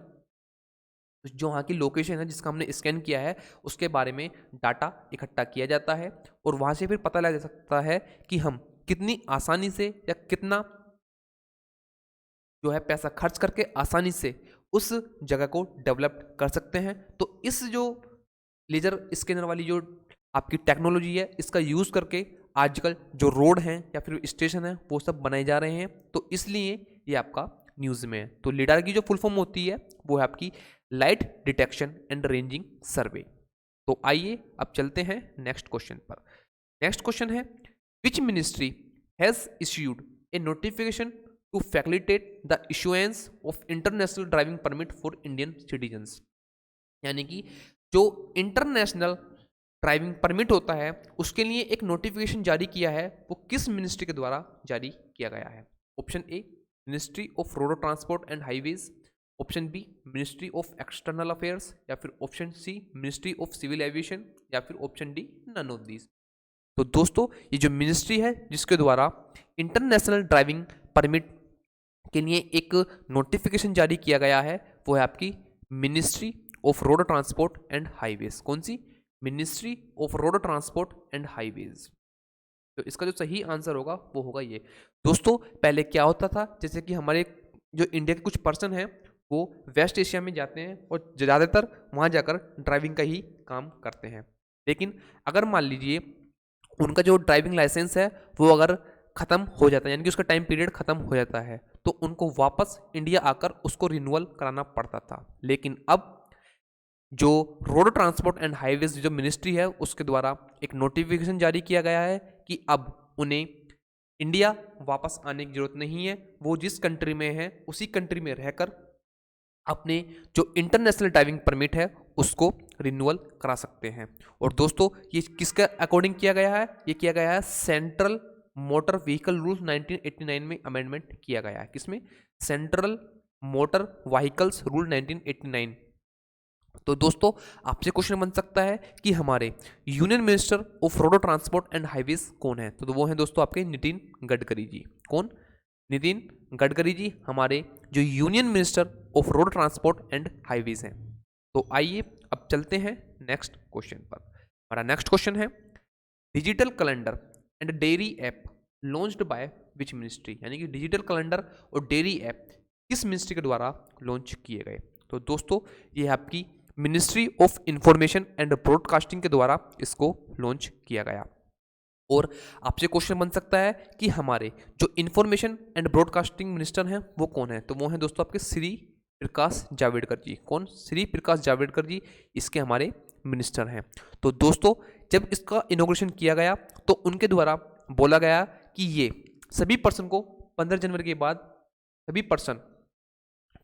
जो वहाँ की लोकेशन है जिसका हमने स्कैन किया है उसके बारे में डाटा इकट्ठा किया जाता है, और वहाँ से फिर पता लग सकता है कि हम कितनी आसानी से या कितना जो है पैसा खर्च करके आसानी से उस जगह को डेवलप कर सकते हैं। तो इस जो लेजर स्कैनर वाली जो आपकी टेक्नोलॉजी है इसका यूज़ करके आजकल जो रोड हैं या फिर स्टेशन है वो सब बनाए जा रहे हैं, तो इसलिए ये आपका न्यूज़ में है। तो लिडार की जो फुल फॉर्म होती है वो है आपकी light detection and ranging survey. तो आइए अब चलते हैं नेक्स्ट क्वेश्चन पर। नेक्स्ट क्वेश्चन है which ministry has issued a notification to facilitate the issuance of international driving permit for Indian citizens. यानी कि जो इंटरनेशनल ड्राइविंग परमिट होता है उसके लिए एक नोटिफिकेशन जारी किया है, वो किस मिनिस्ट्री के द्वारा जारी किया गया है। Option A ministry of road transport and highways, option B ministry of external affairs, या फिर option C ministry of civil aviation, या फिर option D none of these. तो दोस्तों ये जो मिनिस्ट्री है जिसके द्वारा इंटरनेशनल ड्राइविंग परमिट के लिए एक नोटिफिकेशन जारी किया गया है वो है आपकी ministry of road transport and highways. कौन सी, ministry of road transport and highways. तो इसका जो सही आंसर होगा वो होगा ये। दोस्तों पहले क्या होता था, जैसे कि हमारे जो इंडिया के कुछ पर्सन हैं वो वेस्ट एशिया में जाते हैं और ज़्यादातर वहाँ जाकर ड्राइविंग का ही काम करते हैं, लेकिन अगर मान लीजिए उनका जो ड्राइविंग लाइसेंस है वो अगर ख़त्म हो जाता है, यानी कि उसका टाइम पीरियड ख़त्म हो जाता है, तो उनको वापस इंडिया आकर उसको रिन्यूअल कराना पड़ता था। लेकिन अब जो रोड ट्रांसपोर्ट एंड हाईवेज जो मिनिस्ट्री है उसके द्वारा एक नोटिफिकेशन जारी किया गया है कि अब उन्हें इंडिया वापस आने की जरूरत नहीं है, वो जिस कंट्री में है उसी कंट्री में रहकर अपने जो इंटरनेशनल ड्राइविंग परमिट है उसको रिन्यूअल करा सकते हैं। और दोस्तों ये किसके अकॉर्डिंग किया गया है, ये किया गया है सेंट्रल मोटर व्हीकल रूल 1989 में अमेंडमेंट किया गया है। किसमें, सेंट्रल मोटर व्हीकल्स रूल 1989। तो दोस्तों आपसे क्वेश्चन बन सकता है कि हमारे union minister of road transport and highways कौन है। तो वो हैं दोस्तों आपके नितिन गडकरी जी। कौन, नितिन गडकरी जी हमारे जो union minister of road transport and highways हैं। तो आइए अब चलते हैं नेक्स्ट क्वेश्चन पर। हमारा नेक्स्ट क्वेश्चन है digital calendar and dairy app launched by which ministry. यानी कि डिजिटल कैलेंडर और डेयरी ऐप किस मिनिस्ट्री के द्वारा लॉन्च किए गए। तो दोस्तों ये आपकी ministry of information and broadcasting के द्वारा इसको लॉन्च किया गया। और आपसे क्वेश्चन बन सकता है कि हमारे जो इंफॉर्मेशन एंड ब्रॉडकास्टिंग मिनिस्टर हैं वो कौन है। तो वो हैं दोस्तों आपके श्री प्रकाश जावड़ेकर जी। कौन, श्री प्रकाश जावड़ेकर जी इसके हमारे मिनिस्टर हैं। तो दोस्तों जब इसका इनॉग्रेशन किया गया तो उनके द्वारा बोला गया कि ये सभी पर्सन को 15 जनवरी के बाद, सभी पर्सन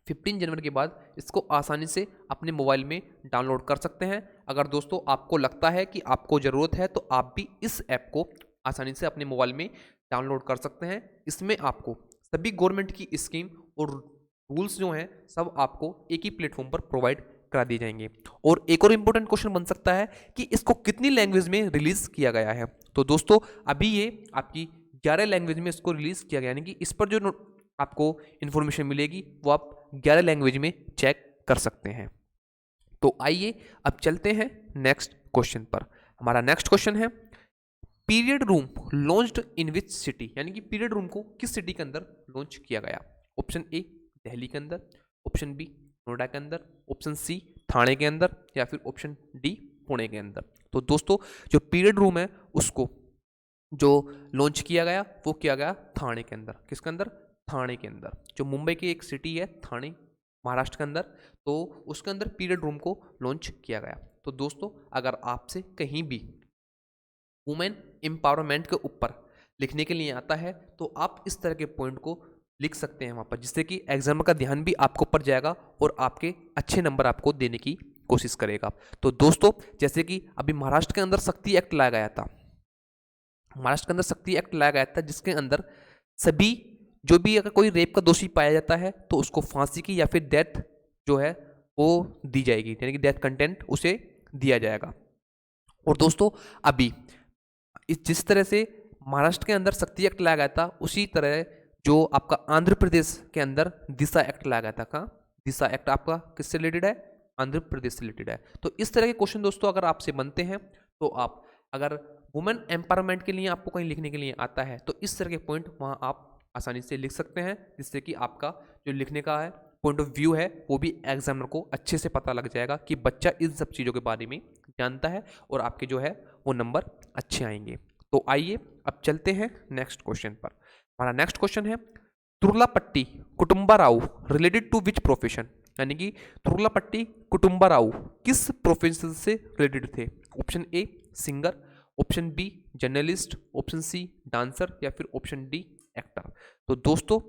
15 जनवरी के बाद इसको आसानी से अपने मोबाइल में डाउनलोड कर सकते हैं। अगर दोस्तों आपको लगता है कि आपको ज़रूरत है तो आप भी इस ऐप को आसानी से अपने मोबाइल में डाउनलोड कर सकते हैं। इसमें आपको सभी गवर्नमेंट की स्कीम और रूल्स जो हैं सब आपको एक ही प्लेटफॉर्म पर प्रोवाइड करा दिए जाएंगे। और एक और इम्पोर्टेंट क्वेश्चन बन सकता है कि इसको कितनी लैंग्वेज में रिलीज किया गया है। तो दोस्तों अभी ये आपकी 11 लैंग्वेज में इसको रिलीज किया गया, यानी कि इस पर जो आपको इन्फॉर्मेशन मिलेगी वो आप 11 लैंग्वेज में चेक कर सकते हैं। तो आइए अब चलते हैं नेक्स्ट क्वेश्चन पर। हमारा नेक्स्ट क्वेश्चन है period room launched in which city, यानी कि पीरियड रूम को किस सिटी के अंदर लॉन्च किया गया। ऑप्शन ए दिल्ली के अंदर, ऑप्शन बी नोएडा के अंदर, ऑप्शन सी थाने के अंदर, या फिर ऑप्शन डी पुणे के अंदर। तो दोस्तों जो पीरियड रूम है उसको जो लॉन्च किया गया वो किया गया थाने के अंदर। किसके अंदर? थाने के अंदर। जो मुंबई की एक सिटी है थाने, महाराष्ट्र के अंदर, तो उसके अंदर पीरियड रूम को लॉन्च किया गया। तो दोस्तों अगर आपसे कहीं भी वुमेन एम्पावरमेंट के ऊपर लिखने के लिए आता है तो आप इस तरह के पॉइंट को लिख सकते हैं वहाँ पर, जिससे कि एग्जाम का ध्यान भी आपके ऊपर जाएगा और आपके अच्छे नंबर आपको देने की कोशिश करेगा। तो दोस्तों जैसे कि अभी महाराष्ट्र के अंदर शक्ति एक्ट लाया गया था, महाराष्ट्र के अंदर शक्ति एक्ट लाया गया था जिसके अंदर सभी जो भी अगर कोई रेप का दोषी पाया जाता है तो उसको फांसी की या फिर डेथ जो है वो दी जाएगी, यानी कि डेथ कंटेंट उसे दिया जाएगा। और दोस्तों अभी जिस तरह से महाराष्ट्र के अंदर शक्ति एक्ट लाया गया था उसी तरह जो आपका आंध्र प्रदेश के अंदर दिशा एक्ट लाया गया था। कहाँ? दिशा एक्ट आपका किससे रिलेटेड है? आंध्र प्रदेश से रिलेटेड है। तो इस तरह के क्वेश्चन दोस्तों अगर आपसे बनते हैं तो आप अगर वुमेन एम्पावरमेंट के लिए आपको कहीं लिखने के लिए आता है तो इस तरह के पॉइंट वहाँ आप आसानी से लिख सकते हैं, जिससे कि आपका जो लिखने का है पॉइंट ऑफ व्यू है वो भी एग्जामिनर को अच्छे से पता लग जाएगा कि बच्चा इन सब चीज़ों के बारे में जानता है और आपके जो है वो नंबर अच्छे आएंगे। तो आइए अब चलते हैं नेक्स्ट क्वेश्चन पर। हमारा नेक्स्ट क्वेश्चन है Turlapati Kutumba Rao related to which profession, यानी कि तुर्लापट्टी कुटुंबा राव किस प्रोफेशन से रिलेटेड थे। Option A singer, option B journalist, option C dancer, या फिर ऑप्शन डी एक्टर। तो दोस्तों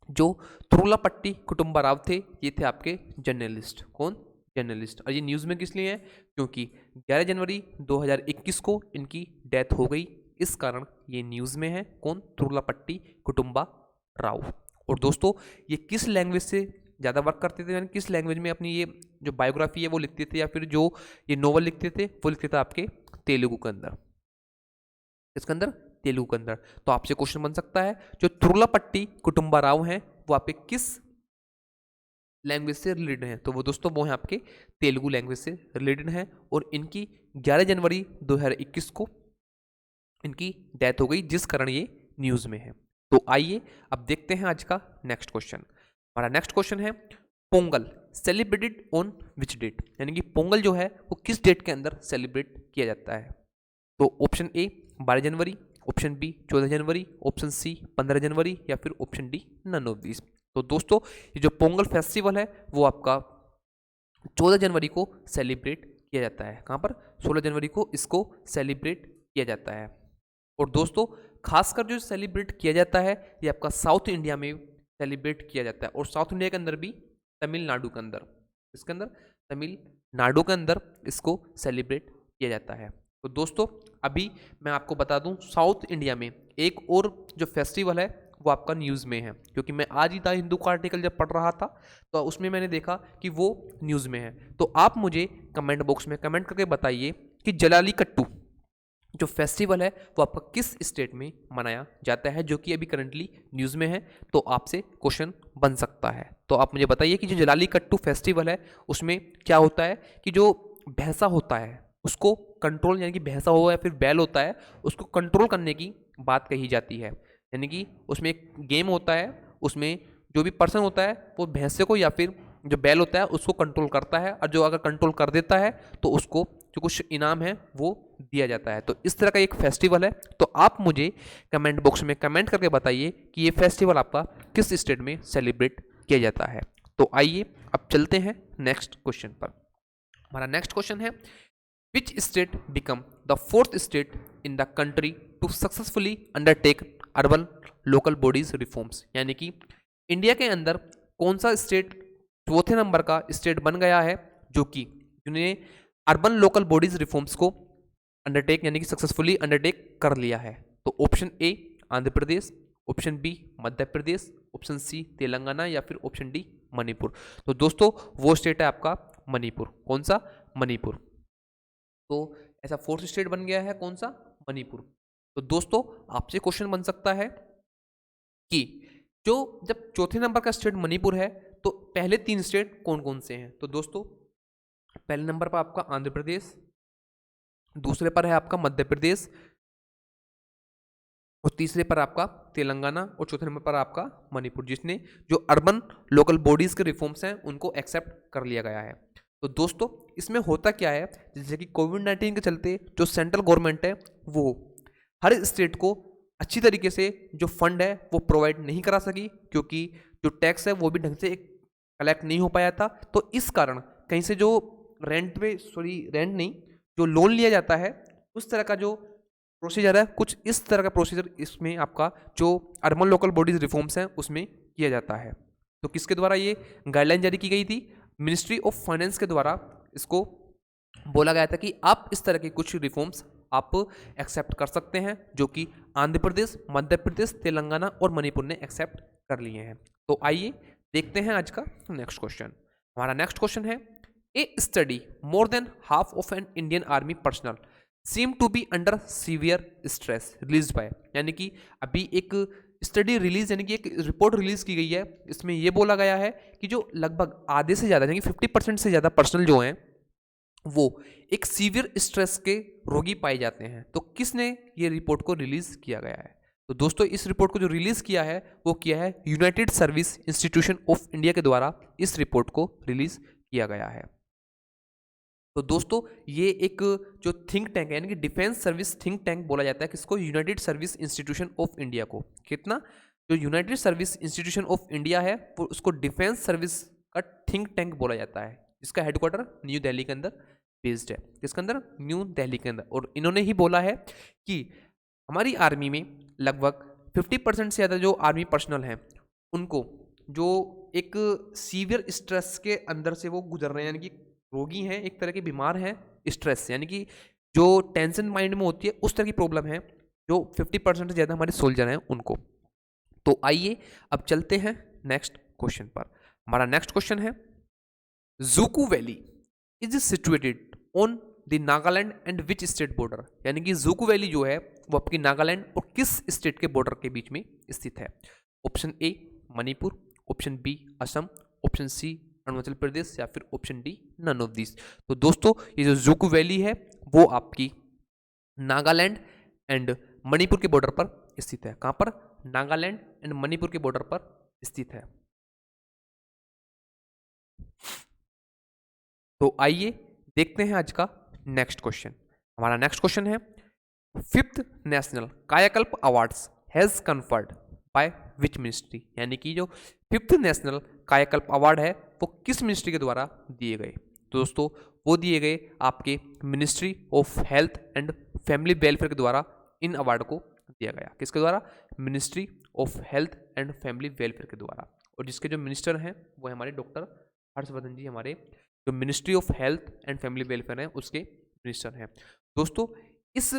जो तुर्लापट्टी कुटुंबा राव थे ये थे आपके जर्नलिस्ट। कौन? जर्नलिस्ट। और ये न्यूज़ में किस लिए है? क्योंकि 11 जनवरी 2021 को इनकी डेथ हो गई, इस कारण ये न्यूज़ में है। कौन? तुर्लापट्टी कुटुंबा राव। और दोस्तों ये किस लैंग्वेज से ज़्यादा वर्क करते थे, यानी किस लैंग्वेज में अपनी ये जो बायोग्राफी है वो लिखते थे, या फिर जो ये नोवेल लिखते थे वो लिखते थे आपके तेलुगु के अंदर। इसके अंदर तेलुगु के अंदर। तो आपसे क्वेश्चन बन सकता है जो तुर्लापट्टी कुटुंबा राव हैं वो आपके किस लैंग्वेज से रिलेटेड हैं। तो वो दोस्तों वो हैं आपके तेलुगु लैंग्वेज से रिलेटेड हैं और इनकी 11 जनवरी 2021 को इनकी डेथ हो गई, जिस कारण ये न्यूज़ में है। तो आइए अब देखते हैं आज का नेक्स्ट क्वेश्चन। हमारा नेक्स्ट क्वेश्चन है Pongal celebrated on which date, यानी कि पोंगल जो है वो किस डेट के अंदर सेलिब्रेट किया जाता है। तो option A 12 January, option B 14 जनवरी, ऑप्शन सी 15 जनवरी, या फिर option D none of this. तो दोस्तों ये जो पोंगल फेस्टिवल है वो आपका 14 जनवरी को सेलिब्रेट किया जाता है। कहाँ पर? 16 जनवरी को इसको सेलिब्रेट किया जाता है। और दोस्तों खासकर जो सेलिब्रेट किया जाता है ये आपका साउथ इंडिया में सेलिब्रेट किया जाता है, और साउथ इंडिया के अंदर भी तमिलनाडु के अंदर, इसके अंदर तमिलनाडु के अंदर इसको सेलिब्रेट किया जाता है। तो दोस्तों अभी मैं आपको बता दूं साउथ इंडिया में एक और जो फेस्टिवल है वो आपका न्यूज़ में है, क्योंकि मैं आज ही द हिंदू का आर्टिकल जब पढ़ रहा था तो उसमें मैंने देखा कि वो न्यूज़ में है। तो आप मुझे कमेंट बॉक्स में कमेंट करके बताइए कि जलाली कट्टू जो फेस्टिवल है वो आपका किस स्टेट में मनाया जाता है, जो कि अभी करंटली न्यूज़ में है। तो आपसे क्वेश्चन बन सकता है। तो आप मुझे बताइए कि जो जलाली कट्टू फेस्टिवल है उसमें क्या होता है कि जो भैंसा होता है उसको कंट्रोल, यानी कि भैंसा हो या फिर बैल होता है उसको कंट्रोल करने की बात कही जाती है। यानी कि उसमें एक गेम होता है, उसमें जो भी पर्सन होता है वो भैंसे को या फिर जो बैल होता है उसको कंट्रोल करता है, और जो अगर कंट्रोल कर देता है तो उसको जो कुछ इनाम है वो दिया जाता है। तो इस तरह का एक फेस्टिवल है। तो आप मुझे कमेंट बॉक्स में कमेंट करके बताइए कि ये फेस्टिवल आपका किस स्टेट में सेलिब्रेट किया जाता है। तो आइए अब चलते हैं नेक्स्ट क्वेश्चन पर। हमारा नेक्स्ट क्वेश्चन है which state become the 4th state in the country to successfully undertake urban local bodies reforms, यानी कि इंडिया के अंदर कौन सा स्टेट 4th नंबर का स्टेट बन गया है जो कि जिन्होंने अर्बन लोकल बॉडीज रिफॉर्म्स को अंडरटेक यानी कि सक्सेसफुली अंडरटेक कर लिया है। तो option A Andhra Pradesh, option B Madhya Pradesh, option C Telangana, या फिर ऑप्शन डी मणिपुर। तो दोस्तों वो स्टेट है आपका मणिपुर। कौन सा? मणिपुर। तो ऐसा फोर्थ स्टेट बन गया है कौन सा? मणिपुर। तो दोस्तों आपसे क्वेश्चन बन सकता है कि जो जब चौथे नंबर का स्टेट मणिपुर है तो पहले 3 स्टेट कौन कौन से हैं? तो दोस्तों पहले नंबर पर आपका आंध्र प्रदेश, दूसरे पर है आपका मध्य प्रदेश, और तीसरे पर आपका तेलंगाना, और चौथे नंबर पर आपका मणिपुर, जिसने जो अर्बन लोकल बॉडीज के रिफॉर्म्स हैं उनको एक्सेप्ट कर लिया गया है। तो दोस्तों इसमें होता क्या है, जैसे कि कोविड-19 के चलते जो सेंट्रल गवर्नमेंट है वो हर स्टेट को अच्छी तरीके से जो फंड है वो प्रोवाइड नहीं करा सकी, क्योंकि जो टैक्स है वो भी ढंग से कलेक्ट नहीं हो पाया था। तो इस कारण कहीं से जो रेंट नहीं, जो लोन लिया जाता है उस तरह का जो प्रोसीजर है, कुछ इस तरह का प्रोसीजर इसमें आपका जो अर्बन लोकल बॉडीज रिफॉर्म्स हैं उसमें किया जाता है। तो किसके द्वारा ये गाइडलाइन जारी की गई थी? मिनिस्ट्री ऑफ फाइनेंस के द्वारा इसको बोला गया था कि आप इस तरह के कुछ रिफॉर्म्स आप एक्सेप्ट कर सकते हैं, जो कि आंध्र प्रदेश, मध्य प्रदेश, तेलंगाना और मणिपुर ने एक्सेप्ट कर लिए हैं। तो आइए देखते हैं आज का नेक्स्ट क्वेश्चन। हमारा नेक्स्ट क्वेश्चन है, a study more than half of an Indian army personnel seem to be under severe stress release by, यानी कि अभी एक स्टडी रिलीज यानी कि एक रिपोर्ट रिलीज की गई है। इसमें यह बोला गया है कि जो लगभग आधे से ज़्यादा यानी कि 50% से ज़्यादा पर्सनल जो हैं वो एक सीवियर स्ट्रेस के रोगी पाए जाते हैं। तो किसने ये रिपोर्ट को रिलीज किया गया है? तो दोस्तों इस रिपोर्ट को जो रिलीज किया है वो किया है United service institution of India के द्वारा इस रिपोर्ट को रिलीज किया गया है। तो दोस्तों ये एक जो थिंक टैंक है यानी कि डिफेंस सर्विस थिंक टैंक बोला जाता है किसको? United service institution of India को। कितना? जो United service institution of India है वो उसको डिफेंस सर्विस का थिंक टैंक बोला जाता है। इसका हेडक्वार्टर न्यू दिल्ली के अंदर बेस्ड है। किसके अंदर? न्यू दिल्ली के अंदर। और इन्होंने ही बोला है कि हमारी आर्मी में लगभग 50% से ज़्यादा जो आर्मी पर्सनल हैं उनको जो एक सीवियर स्ट्रेस के अंदर से वो गुजर रहे हैं, यानी कि रोगी हैं, एक तरह के बीमार हैं स्ट्रेस यानी कि जो टेंशन माइंड में होती है उस तरह की प्रॉब्लम है, जो 50% से ज़्यादा हमारे सोल्जर हैं उनको। तो आइए अब चलते हैं नेक्स्ट क्वेश्चन पर। हमारा नेक्स्ट क्वेश्चन है, Dzukou valley is situated on the Nagaland and which state border, यानी कि ज़ूकू वैली जो है वो आपकी नागालैंड और किस स्टेट के बॉर्डर के बीच में स्थित है? Option A Manipur, option B Assam, option C Arunachal Pradesh, या फिर option D none of this. तो दोस्तों ये जो ज़ूकू वैली है वो आपकी नागालैंड एंड मणिपुर के बॉर्डर पर स्थित है। कहां पर? नागालैंड एंड मणिपुर के बॉर्डर पर स्थित है। तो आइए देखते हैं आज का नेक्स्ट क्वेश्चन। हमारा नेक्स्ट क्वेश्चन है, 5th नेशनल कायाकल्प awards has conferred by which ministry, यानी कि जो 5th नेशनल कायाकल्प अवार्ड है वो किस मिनिस्ट्री के द्वारा दिए गए? तो दोस्तों वो दिए गए आपके ministry of health and family welfare के द्वारा इन अवार्ड को दिया गया। किसके द्वारा? Ministry of health and family welfare के द्वारा। और जिसके जो मिनिस्टर हैं वो हमारे डॉक्टर हर्षवर्धन जी, हमारे जो ministry of health and family welfare है उसके मिनिस्टर हैं। दोस्तों इस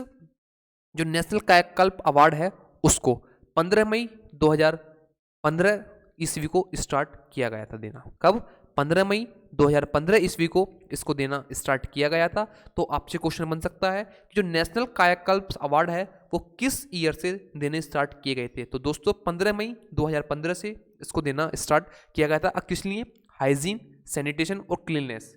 जो नेशनल कायाकल्प अवार्ड है उसको 15 मई 2015 ईस्वी को स्टार्ट किया गया था देना। कब? 15 मई 2015 ईस्वी को इसको देना स्टार्ट किया गया था। तो आपसे क्वेश्चन बन सकता है कि जो नेशनल कायाकल्प अवार्ड है वो किस ईयर से देने स्टार्ट किए गए थे? तो दोस्तों 15 मई 2015 से इसको देना स्टार्ट किया गया था। अब किस लिए? हाइजीन, सैनिटेशन और cleanness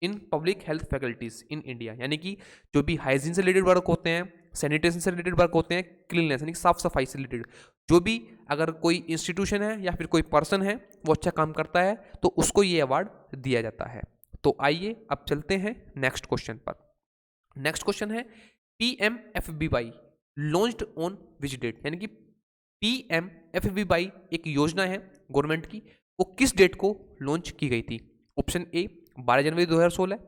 in public health faculties in India, यानी कि जो भी हाइजीन से रिलेटेड वर्क होते हैं, सैनिटेशन से रिलेटेड वर्क होते हैं, क्लीननेस यानी कि साफ सफाई से रिलेटेड जो भी अगर कोई इंस्टीट्यूशन है या फिर कोई पर्सन है वो अच्छा काम करता है तो उसको ये अवार्ड दिया जाता है। तो आइए अब चलते हैं नेक्स्ट क्वेश्चन पर। नेक्स्ट क्वेश्चन है, PMFBY launched on which date, यानी कि PMFBY एक योजना है गवर्नमेंट की, वो किस डेट को लॉन्च की गई थी? ऑप्शन ए 12 जनवरी 2016,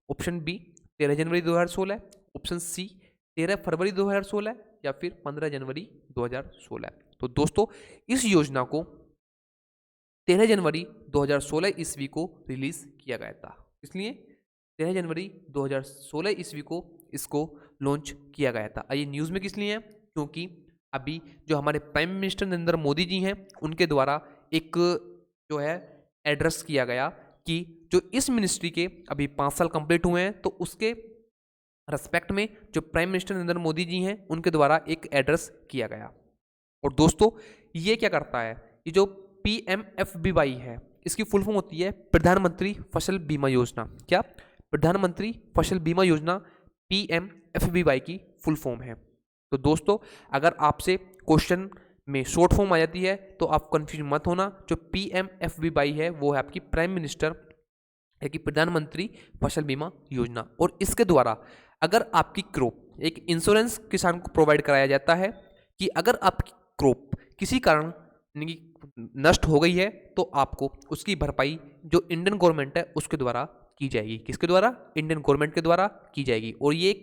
ऑप्शन बी 13 जनवरी 2016, ऑप्शन सी 13 फरवरी 2016, या फिर 15 जनवरी 2016। तो दोस्तों इस योजना को 13 जनवरी 2016 ईस्वी को रिलीज किया गया था। इसलिए 13 जनवरी 2016 ईस्वी को इसको लॉन्च किया गया था। ये न्यूज़ में किस लिए है? क्योंकि अभी जो हमारे प्राइम मिनिस्टर नरेंद्र मोदी जी हैं उनके द्वारा एक जो है एड्रेस किया गया कि जो इस मिनिस्ट्री के अभी 5 साल कंप्लीट हुए हैं, तो उसके रेस्पेक्ट में जो प्राइम मिनिस्टर नरेंद्र मोदी जी हैं उनके द्वारा एक एड्रेस किया गया। और दोस्तों ये क्या करता है, ये जो PMFBY है, इसकी फुल फॉर्म होती है प्रधानमंत्री फसल बीमा योजना। क्या? प्रधानमंत्री फसल बीमा योजना PMFBY की फुल फॉर्म है। तो दोस्तों अगर आपसे क्वेश्चन में शॉर्ट फॉर्म आ जाती है तो आप कंफ्यूज मत होना। जो PMFBY है वो है आपकी प्राइम मिनिस्टर है कि प्रधानमंत्री फसल बीमा योजना। और इसके द्वारा अगर आपकी क्रॉप, एक इंश्योरेंस किसान को प्रोवाइड कराया जाता है कि अगर आपकी क्रॉप किसी कारण यानी कि नष्ट हो गई है तो आपको उसकी भरपाई जो इंडियन गवर्नमेंट है उसके द्वारा की जाएगी। किसके द्वारा? इंडियन गवर्नमेंट के द्वारा की जाएगी। और ये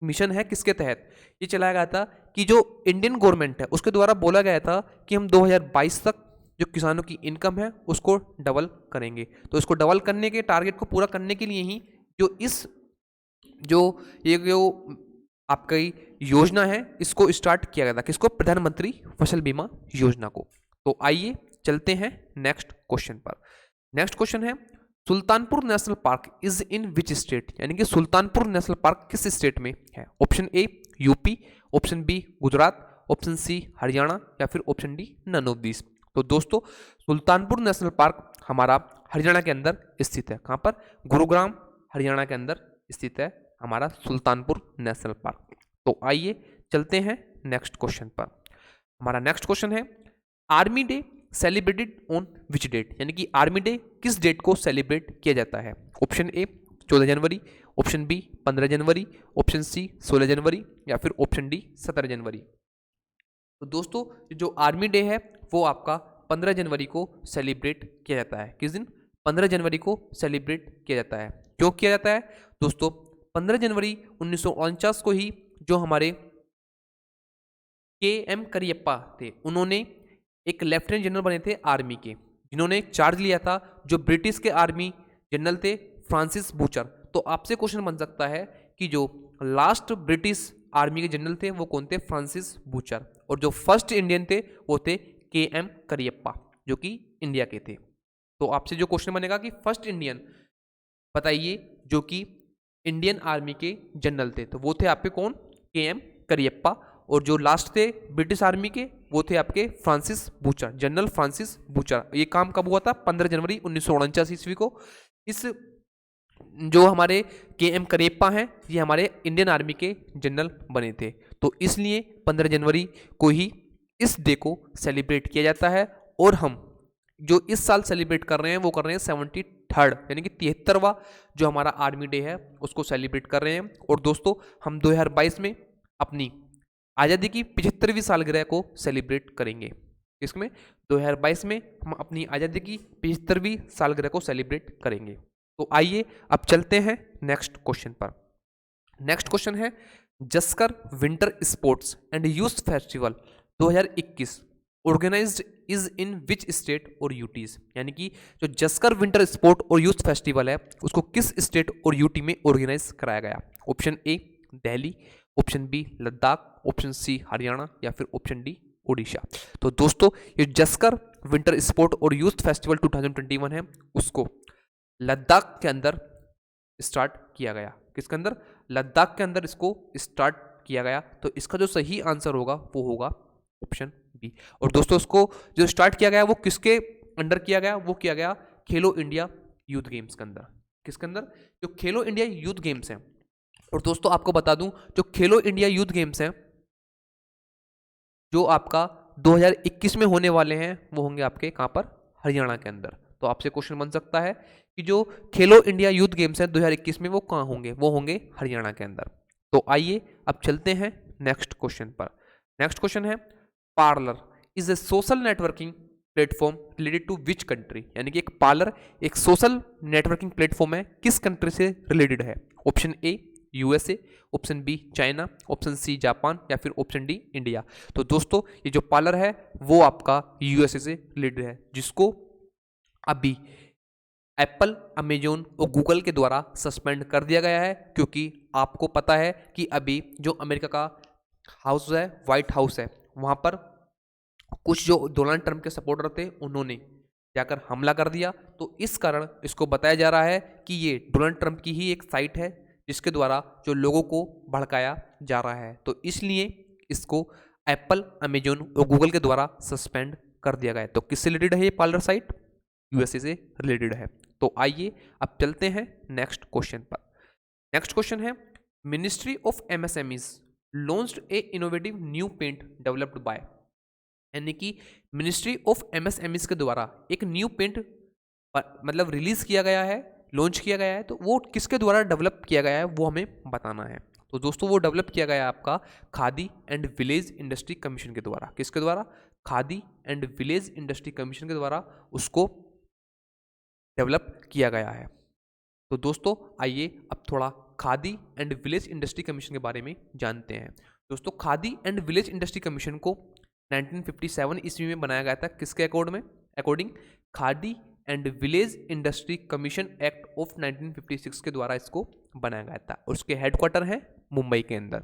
मिशन है किसके तहत ये चलाया गया था कि जो इंडियन गवर्नमेंट है उसके द्वारा बोला गया था कि हम 2022 तक जो किसानों की इनकम है उसको डबल करेंगे। तो इसको डबल करने के टारगेट को पूरा करने के लिए ही ये जो आपकी योजना है इसको स्टार्ट किया गया था। किसको? प्रधानमंत्री फसल बीमा योजना को। तो आइए चलते हैं नेक्स्ट क्वेश्चन पर। नेक्स्ट क्वेश्चन है Sultanpur national park is in which state, यानी कि सुल्तानपुर नेशनल पार्क किस स्टेट में है? Option A UP, option B Gujarat, option C Haryana या फिर option D none of this. तो दोस्तों सुल्तानपुर नेशनल पार्क हमारा हरियाणा के अंदर स्थित है। कहां पर? गुरुग्राम हरियाणा के अंदर स्थित है हमारा सुल्तानपुर नेशनल पार्क। तो आइए चलते हैं नेक्स्ट क्वेश्चन पर। हमारा नेक्स्ट क्वेश्चन है army day celebrated on which date, यानी कि आर्मी डे किस डेट को सेलिब्रेट किया जाता है? ऑप्शन ए 14 जनवरी, ऑप्शन बी 15 जनवरी, ऑप्शन सी 16 जनवरी या फिर ऑप्शन डी 17 जनवरी। तो दोस्तों जो आर्मी डे है वो आपका 15 जनवरी को सेलिब्रेट किया जाता है। किस दिन? 15 जनवरी को सेलिब्रेट किया जाता है। क्यों किया जाता है दोस्तों? 15 जनवरी 1949 को ही जो हमारे KM करियप्पा थे उन्होंने एक लेफ्टिनेंट जनरल बने थे आर्मी के, जिन्होंने चार्ज लिया था जो ब्रिटिश के आर्मी जनरल थे फ्रांसिस बूचर। तो आपसे क्वेश्चन बन सकता है कि जो लास्ट ब्रिटिश आर्मी के जनरल थे वो कौन थे? Francis butcher. और जो फर्स्ट इंडियन थे वो थे KM करियप्पा जो कि इंडिया के थे। तो आपसे जो क्वेश्चन बनेगा कि फर्स्ट इंडियन बताइए जो कि इंडियन आर्मी के जनरल थे, तो वो थे आपके कौन? KM करियप्पा। और जो लास्ट थे ब्रिटिश आर्मी के वो थे आपके Francis butcher, general Francis butcher. ये काम कब हुआ था? 15 जनवरी 1949 ईस्वी को। इस जो हमारे KM करियप्पा हैं ये हमारे इंडियन आर्मी के जनरल बने थे। तो इसलिए 15 जनवरी को ही इस डे को सेलिब्रेट किया जाता है। और हम जो इस साल सेलिब्रेट कर रहे हैं वो कर रहे हैं 73rd यानी कि 73वां जो हमारा आर्मी डे है उसको सेलिब्रेट कर रहे हैं। और दोस्तों हम 2022 में अपनी आज़ादी की 75वीं सालगिरह को सेलिब्रेट करेंगे। इसमें 2022 में हम अपनी आज़ादी की 75वीं सालगिरह को सेलिब्रेट करेंगे। तो आइए अब चलते हैं नेक्स्ट क्वेश्चन पर। नेक्स्ट क्वेश्चन है Zanskar winter sports and youth festival 2021 organised is in which state और यूटीज, यानी कि जो जस्कर विंटर स्पोर्ट और यूथ फेस्टिवल है उसको किस स्टेट और यूटी में ऑर्गेनाइज कराया गया? Option A Delhi, option B Ladakh, option C Haryana या फिर ऑप्शन डी ओडिशा। तो दोस्तों ये जस्कर विंटर स्पोर्ट और यूथ फेस्टिवल 2021 है उसको लद्दाख के अंदर स्टार्ट किया गया। किसके अंदर? लद्दाख के अंदर इसको स्टार्ट किया गया। तो इसका जो सही आंसर होगा वो होगा ऑप्शन बी। और दोस्तों इसको जो स्टार्ट किया गया वो किसके अंडर किया गया? वो किया गया खेलो इंडिया यूथ गेम्स के अंदर। किसके अंदर? जो खेलो इंडिया यूथ गेम्स हैं। और दोस्तों आपको बता दूं जो खेलो इंडिया यूथ गेम्स हैं जो आपका 2021 में होने वाले हैं वो होंगे आपके कहां पर? हरियाणा के अंदर। तो आपसे क्वेश्चन बन सकता है कि जो खेलो इंडिया यूथ गेम्स हैं 2021 में वो कहां होंगे? वो होंगे हरियाणा के अंदर। तो आइए अब चलते हैं नेक्स्ट क्वेश्चन पर। नेक्स्ट क्वेश्चन है Parler is a social networking platform related to which country, यानी कि एक पार्लर एक सोशल नेटवर्किंग प्लेटफॉर्म है किस कंट्री से रिलेटेड है? Option A USA, option B China, option C Japan या फिर ऑप्शन डी इंडिया। तो दोस्तों ये जो पार्लर है वो आपका USA से रिलेटेड है जिसको अभी एप्पल, अमेजोन और गूगल के द्वारा सस्पेंड कर दिया गया है। क्योंकि आपको पता है कि अभी जो अमेरिका का हाउस है, व्हाइट हाउस है, वहां पर कुछ जो डोनाल्ड ट्रंप के सपोर्टर थे उन्होंने जाकर हमला कर दिया। तो इस कारण इसको बताया जा रहा है कि ये डोनाल्ड ट्रंप की ही एक साइट है जिसके द्वारा जो लोगों को भड़काया जा रहा है। तो इसलिए इसको एप्पल, अमेजोन और गूगल के द्वारा सस्पेंड कर दिया गया है। तो किससे रिलेटेड है ये पार्लर साइट? यूएसए से रिलेटेड है। तो आइए अब चलते हैं नेक्स्ट क्वेश्चन पर। नेक्स्ट क्वेश्चन है, ministry of MSMEs launched a innovative new paint developed by, यानी कि मिनिस्ट्री ऑफ एमएसएमईज के द्वारा एक न्यू पेंट मतलब रिलीज किया गया है, लॉन्च किया गया है। तो वो किसके द्वारा डेवलप किया गया है वो हमें बताना है। तो दोस्तों वो डेवलप किया गया है आपका khadi and village industry commission के द्वारा। किसके द्वारा? Khadi and village industry commission के द्वारा उसको डेवलप किया गया है। तो दोस्तों आइए अब थोड़ा khadi and village industry commission के बारे में जानते हैं। दोस्तों khadi and village industry commission को 1957 ईस्वी में बनाया गया था। किसके according? Khadi and village industry commission act of 1956 के द्वारा इसको बनाया गया था और उसके हेडक्वार्टर है मुंबई के अंदर।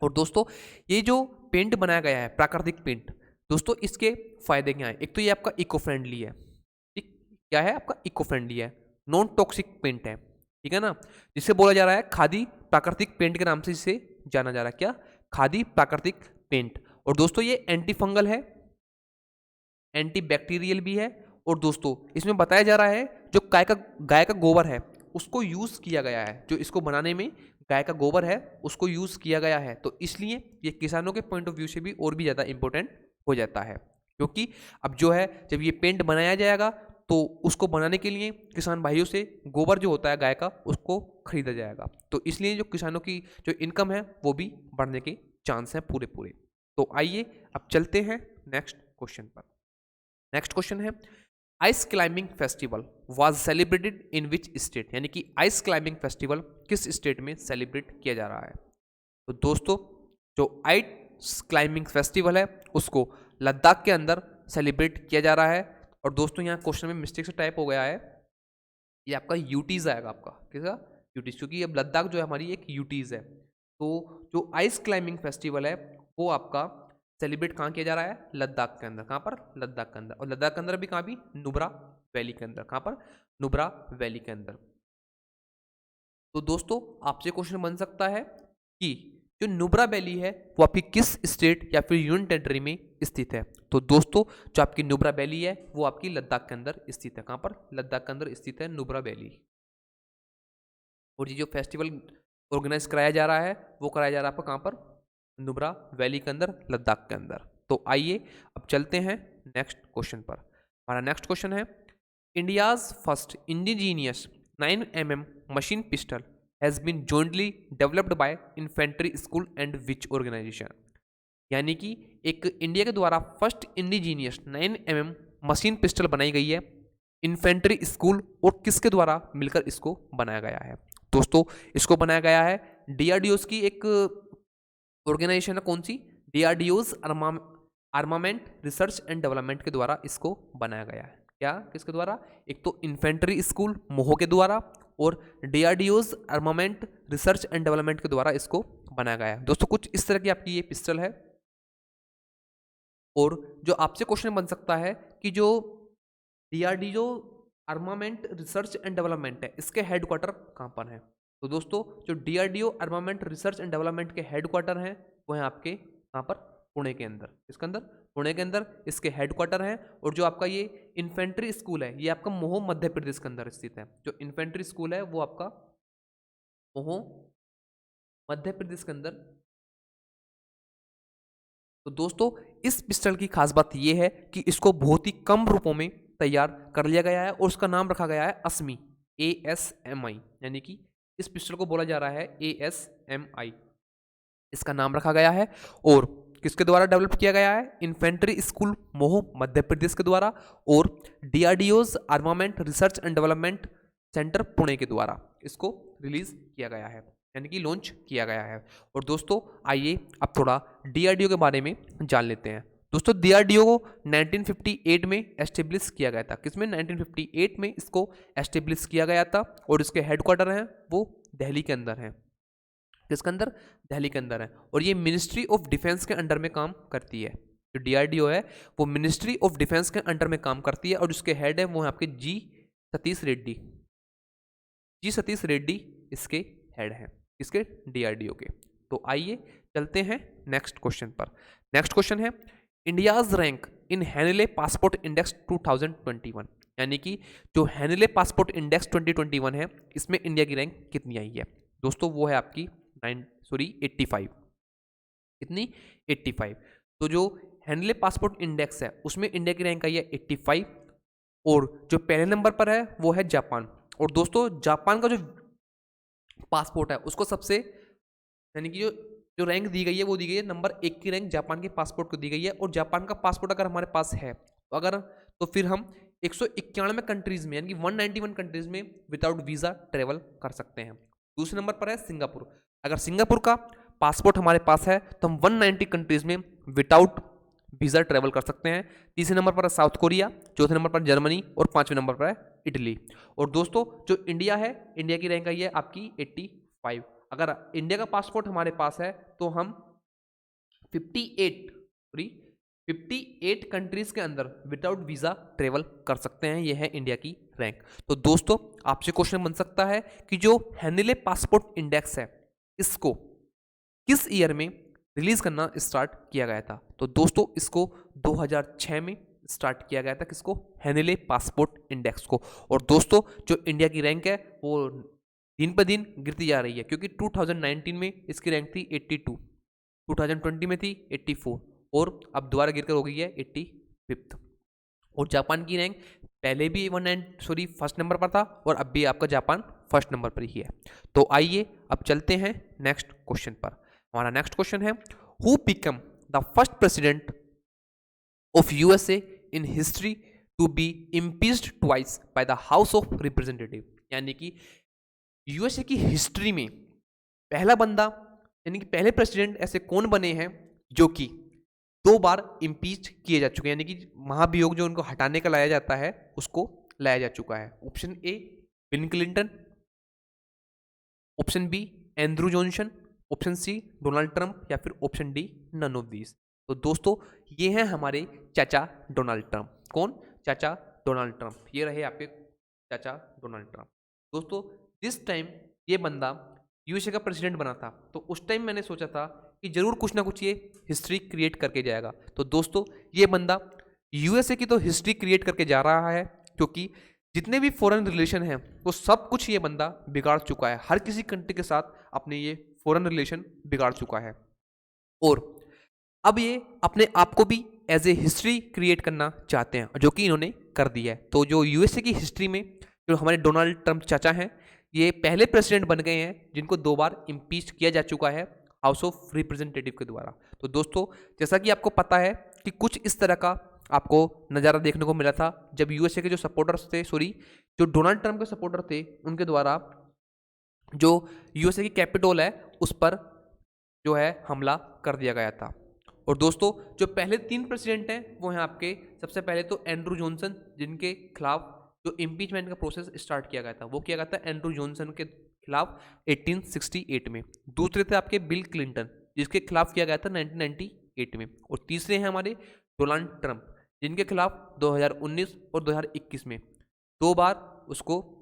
और दोस्तों ये जो पेंट बनाया गया है प्राकृतिक पेंट, दोस्तों इसके फायदे क्या हैं? एक तो ये आपका इको फ्रेंडली है। क्या है? आपका इको फ्रेंडली है, नॉन टॉक्सिक पेंट है, ठीक है ना, जिसे बोला जा रहा है खादी प्राकृतिक पेंट के नाम से जिसे जाना जा रहा है। क्या? खादी प्राकृतिक पेंट। और दोस्तों ये एंटी फंगल है, एंटी बैक्टीरियल भी है। और दोस्तों इसमें बताया जा रहा है जो गाय का गोबर है उसको यूज किया गया है, जो इसको बनाने में गाय का गोबर है उसको यूज किया गया है। तो इसलिए ये किसानों के पॉइंट ऑफ व्यू से भी और भी ज्यादा इंपॉर्टेंट हो जाता है, क्योंकि अब जो है जब ये पेंट बनाया जाएगा तो उसको बनाने के लिए किसान भाइयों से गोबर जो होता है गाय का उसको खरीदा जाएगा। तो इसलिए जो किसानों की जो इनकम है वो भी बढ़ने के चांस हैं पूरे। तो आइए अब चलते हैं नेक्स्ट क्वेश्चन पर। नेक्स्ट क्वेश्चन है, ice climbing festival was celebrated in which state, यानी कि आइस क्लाइंबिंग फेस्टिवल किस स्टेट में सेलिब्रेट किया जा रहा है? तो दोस्तों जो आइस क्लाइंबिंग फेस्टिवल है उसको लद्दाख के अंदर सेलिब्रेट किया जा रहा है। और दोस्तों यहाँ क्वेश्चन में मिस्टेक से टाइप हो गया है, ये आपका यूटीज आएगा, आपका किसका? यूटीज, क्योंकि अब लद्दाख जो है हमारी एक यूटीज है। तो जो आइस क्लाइंबिंग फेस्टिवल है वो आपका सेलिब्रेट कहाँ किया जा रहा है? लद्दाख के अंदर। कहाँ पर? लद्दाख के अंदर। और लद्दाख के अंदर भी कहाँ भी? नुब्रा वैली के अंदर। कहाँ पर? नुब्रा वैली के अंदर। तो दोस्तों आपसे क्वेश्चन बन सकता है कि जो नुब्रा वैली है वो आपकी किस स्टेट या फिर यूनियन टेरिटरी में स्थित है? तो दोस्तों जो आपकी नुब्रा वैली है वो आपकी लद्दाख के अंदर स्थित है। कहाँ पर? लद्दाख के अंदर स्थित है नुब्रा वैली। और ये जो फेस्टिवल ऑर्गेनाइज कराया जा रहा है वो कराया जा रहा है आपका कहाँ पर? नुब्रा वैली के अंदर, लद्दाख के अंदर। तो आइए अब चलते हैं नेक्स्ट क्वेश्चन पर। हमारा नेक्स्ट क्वेश्चन है, India's first indigenous 9mm machine pistol has been jointly developed by infantry school and which organisation, यानी कि एक इंडिया के द्वारा first indigenous 9mm machine pistol बनाई गई है इन्फेंट्री स्कूल और किसके द्वारा मिलकर इसको बनाया गया है? दोस्तों इसको बनाया गया है डीआरडीओस की एक ऑर्गेनाइजेशन है। कौन सी? डीआरडीओस आर्मामेंट रिसर्च एंड डेवलपमेंट के द्वारा इसको बनाया गया है। क्या? किसके द्वारा? एक तो इन्फेंट्री स्कूल मोहो के द्वारा और DRDO's armament research and development के द्वारा इसको बनाया गया है। दोस्तों कुछ इस तरह की आपकी ये पिस्टल है। और जो आपसे क्वेश्चन बन सकता है कि जो DRDO armament research and development है इसके हेडक्वार्टर कहाँ पर है? तो दोस्तों जो DRDO armament research and development के हेडक्वार्टर हैं वो है आपके कहाँ पर? पुणे के अंदर। इसके अंदर? पुणे के अंदर इसके हेडक्वार्टर हैं। और जो आपका ये इन्फेंट्री स्कूल है ये आपका मोहो मध्य प्रदेश के अंदर स्थित है। जो इन्फेंट्री स्कूल है वो आपका मोहो मध्य प्रदेश के अंदर। तो दोस्तों इस पिस्टल की खास बात यह है कि इसको बहुत ही कम रूपों में तैयार कर लिया गया है और उसका नाम रखा गया है ASMI, ASMI, यानी कि इस पिस्टल को बोला जा रहा है ASMI, इसका नाम रखा गया है। और किसके द्वारा डेवलप किया गया है? इन्फेंट्री स्कूल मोहो मध्य प्रदेश के द्वारा और DRDO's armament research and development centre Pune के द्वारा इसको रिलीज किया गया है, यानी कि लॉन्च किया गया है। और दोस्तों आइए अब थोड़ा डीआरडीओ के बारे में जान लेते हैं। दोस्तों डीआरडीओ को 1958 में एस्टेब्लिश किया गया था। किसमें? 1958 में इसको एस्टेब्लिश किया गया था और इसके हेडक्वार्टर हैं वो दिल्ली के अंदर हैं। किसके अंदर? दिल्ली के अंदर है। और ये मिनिस्ट्री ऑफ डिफेंस के अंडर में काम करती है। जो DRDO है वो मिनिस्ट्री ऑफ डिफेंस के अंडर में काम करती है और जिसके हेड है वो है आपके सतीश रेड्डी। सतीश रेड्डी इसके हेड हैं, इसके DRDO के। तो आइए चलते हैं नेक्स्ट क्वेश्चन पर। नेक्स्ट क्वेश्चन है India's rank in Henley passport index 2021, यानी कि जो हैनिले पासपोर्ट इंडेक्स 2021 है इसमें इंडिया की रैंक कितनी आई है दोस्तों? वो है आपकी 85। कितनी? 85। तो जो हैनिले पासपोर्ट इंडेक्स है उसमें इंडिया की रैंक आई है 85 और जो पहले नंबर पर है वो है जापान। और दोस्तों जापान का जो पासपोर्ट है उसको सबसे, यानी कि जो रैंक दी गई है वो दी गई है नंबर 1 की रैंक जापान के पासपोर्ट को दी गई है। और जापान का पासपोर्ट अगर हमारे पास है तो फिर हम 191 कंट्रीज में, यानी कि 191 कंट्रीज में विदाउट वीजा ट्रेवल कर सकते हैं। दूसरे नंबर पर है सिंगापुर। अगर सिंगापुर का पासपोर्ट हमारे पास है तो हम 190 कंट्रीज में विदाउट वीजा ट्रेवल कर सकते हैं। तीसरे नंबर पर है साउथ कोरिया, चौथे नंबर पर जर्मनी और पांचवें नंबर पर है इटली। और दोस्तों जो इंडिया है, इंडिया की रैंक आई है आपकी 85। अगर इंडिया का पासपोर्ट हमारे पास है तो हम 58 कंट्रीज के अंदर विदाउट वीजा ट्रेवल कर सकते हैं। यह है इंडिया की रैंक। तो दोस्तों आपसे क्वेश्चन बन सकता है कि जो हैनिले पासपोर्ट इंडेक्स है इसको किस ईयर में रिलीज करना स्टार्ट किया गया था? तो दोस्तों इसको 2006 में स्टार्ट किया गया था। किसको? हैनिले पासपोर्ट इंडेक्स को। और दोस्तों जो इंडिया की रैंक है वो दिन पर दिन गिरती जा रही है, क्योंकि 2019 में इसकी रैंक थी 82, 2020 में थी 84 और अब दोबारा गिरकर हो गई है 85। और जापान की रैंक पहले भी फर्स्ट नंबर पर था और अब भी आपका जापान फर्स्ट नंबर पर ही है। तो आइए अब चलते हैं नेक्स्ट क्वेश्चन पर। हमारा नेक्स्ट क्वेश्चन है who become the first president of USA in history to be impeached twice by the house of representative, यानी कि USA की हिस्ट्री में पहला बंदा, यानी कि पहले प्रेसिडेंट ऐसे कौन बने हैं जो कि 2 बार इम्पीच किए जा चुके हैं, यानी कि महाभियोग जो उनको हटाने का लाया जाता है उसको लाया जा चुका है। Option A Bill Clinton, option B Andrew Johnson, option C Donald Trump या फिर option D none of these. तो दोस्तों ये हैं हमारे चाचा डोनाल्ड ट्रंप। कौन? चाचा डोनाल्ड ट्रंप। ये रहे आपके चाचा डोनाल्ड ट्रंप। दोस्तों जिस टाइम ये बंदा USA का प्रेसिडेंट बना था तो उस टाइम मैंने सोचा था कि जरूर कुछ ना कुछ ये हिस्ट्री क्रिएट करके जाएगा। तो दोस्तों ये बंदा USA की तो हिस्ट्री क्रिएट करके जा रहा है, क्योंकि जितने भी फॉरेन रिलेशन हैं वो सब कुछ ये बंदा बिगाड़ चुका है। हर किसी कंट्री के साथ अपने ये फॉरेन रिलेशन बिगाड़ चुका है और अब ये अपने आप को भी एज ए हिस्ट्री क्रिएट करना चाहते हैं, जो कि इन्होंने कर दिया है। तो जो USA की हिस्ट्री में जो हमारे डोनाल्ड ट्रंप चाचा हैं ये पहले प्रेसिडेंट बन गए हैं जिनको 2 बार इम्पीच किया जा चुका है हाउस ऑफ रिप्रेजेंटेटिव के द्वारा। तो दोस्तों जैसा कि आपको पता है कि कुछ इस तरह का आपको नज़ारा देखने को मिला था जब USA के जो सपोर्टर्स थे, जो डोनाल्ड ट्रंप के सपोर्टर थे, उनके द्वारा जो USA की कैपिटल है उस पर जो है हमला कर दिया गया था। और दोस्तों जो पहले 3 प्रेसिडेंट हैं वो हैं आपके, सबसे पहले तो एंड्रू जॉनसन, जिनके खिलाफ जो इम्पीचमेंट का प्रोसेस स्टार्ट किया गया था वो किया गया था एंड्रू जॉनसन के खिलाफ 1868 में। दूसरे थे आपके बिल क्लिंटन, जिसके खिलाफ किया गया था 1998 में। और तीसरे हैं हमारे डोनाल्ड ट्रंप, जिनके खिलाफ 2019 और 2021 में 2 बार उसको,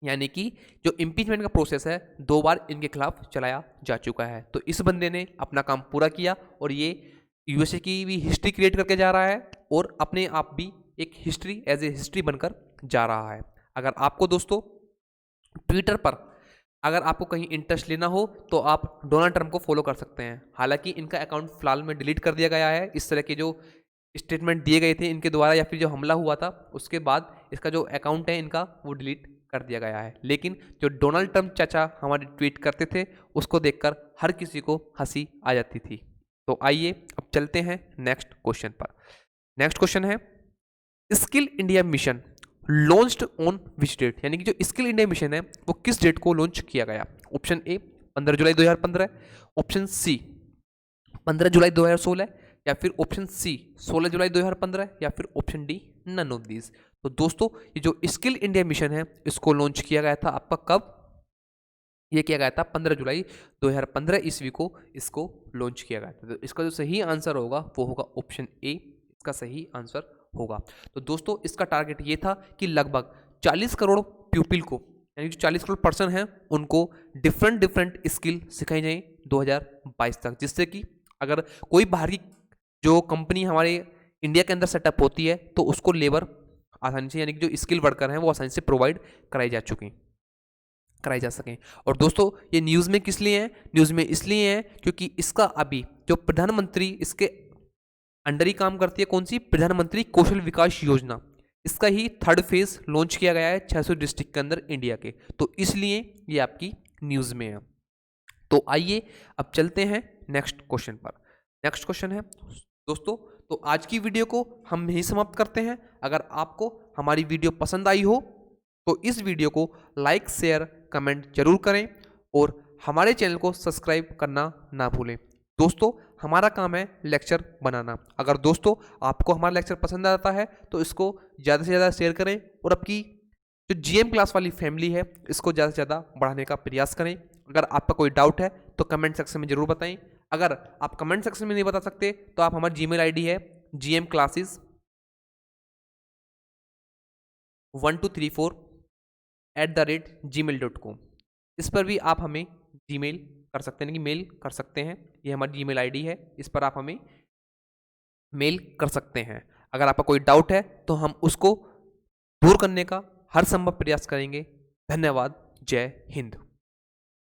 यानी कि जो इम्पीचमेंट का प्रोसेस है 2 बार इनके खिलाफ चलाया जा चुका है। तो इस बंदे ने अपना काम पूरा किया और ये USA की भी हिस्ट्री क्रिएट करके जा रहा है और अपने आप भी एक हिस्ट्री एज ए हिस्ट्री बनकर जा रहा है। अगर आपको दोस्तों ट्विटर पर अगर आपको कहीं इंटरेस्ट लेना हो तो आप डोनाल्ड ट्रंप को फॉलो कर सकते हैं। हालांकि इनका अकाउंट फिलहाल में डिलीट कर दिया गया है। इस तरह के जो स्टेटमेंट दिए गए थे इनके द्वारा या फिर जो हमला हुआ था उसके बाद इसका जो अकाउंट है इनका वो डिलीट कर दिया गया है। लेकिन जो डोनाल्ड ट्रंप चाचा हमारे ट्वीट करते थे उसको देखकर हर किसी को हंसी आ जाती थी। तो आइए अब चलते हैं नेक्स्ट क्वेश्चन पर। नेक्स्ट क्वेश्चन है skill India mission launched on which date, यानी कि जो स्किल इंडिया मिशन है वो किस डेट को लॉन्च किया गया? ऑप्शन ए 15 जुलाई 2015, ऑप्शन सी 15 जुलाई 2016 या फिर ऑप्शन सी 16 जुलाई 2015 या फिर option D none of these. तो दोस्तों ये जो स्किल इंडिया मिशन है इसको लॉन्च किया गया था आपका कब? ये किया गया था 15 जुलाई 2015 ईस्वी को इसको लॉन्च किया गया था। तो इसका जो सही आंसर होगा वो होगा ऑप्शन ए, इसका सही आंसर होगा। तो दोस्तों इसका टारगेट ये था कि लगभग 40 करोड़ पीपल को, यानी जो 40 करोड़ पर्सन हैं उनको डिफरेंट स्किल सिखाई जाए 2022 तक, जिससे कि अगर कोई बाहर की जो कंपनी हमारे इंडिया के अंदर सेटअप होती है तो उसको लेबर आसानी से, यानी कि जो स्किल वर्कर हैं वो आसानी से प्रोवाइड कराई जा सकें। और दोस्तों ये न्यूज़ में किस लिए है? न्यूज़ में इसलिए है क्योंकि इसका अभी जो प्रधानमंत्री इसके अंडर ही काम करती है, कौन सी? प्रधानमंत्री कौशल विकास योजना, इसका ही 3rd फेज लॉन्च किया गया है 600 डिस्ट्रिक्ट के अंदर इंडिया के, तो इसलिए ये आपकी न्यूज़ में है। तो आइए अब चलते हैं नेक्स्ट क्वेश्चन पर। नेक्स्ट क्वेश्चन है दोस्तों, तो आज की वीडियो को हम यहीं समाप्त करते हैं। अगर आपको हमारी वीडियो पसंद आई हो तो इस वीडियो को लाइक शेयर कमेंट जरूर करें और हमारे चैनल को सब्सक्राइब करना ना भूलें। दोस्तों हमारा काम है लेक्चर बनाना। अगर दोस्तों आपको हमारा लेक्चर पसंद आता है तो इसको ज़्यादा से ज़्यादा शेयर करें और आपकी जो जीएम क्लास वाली फैमिली है इसको ज़्यादा से ज़्यादा बढ़ाने का प्रयास करें। अगर आपका कोई डाउट है तो कमेंट सेक्शन में ज़रूर बताएं। अगर आप कमेंट सेक्शन में नहीं बता सकते तो आप हमारी जीमेल आईडी है gmclasses1234@gmail.com, इस पर भी आप हमें जीमेल कर सकते हैं, कि मेल कर सकते हैं। ये हमारी जीमेल आईडी है, इस पर आप हमें मेल कर सकते हैं। अगर आपका कोई डाउट है तो हम उसको दूर करने का हर संभव प्रयास करेंगे। धन्यवाद। जय हिंद।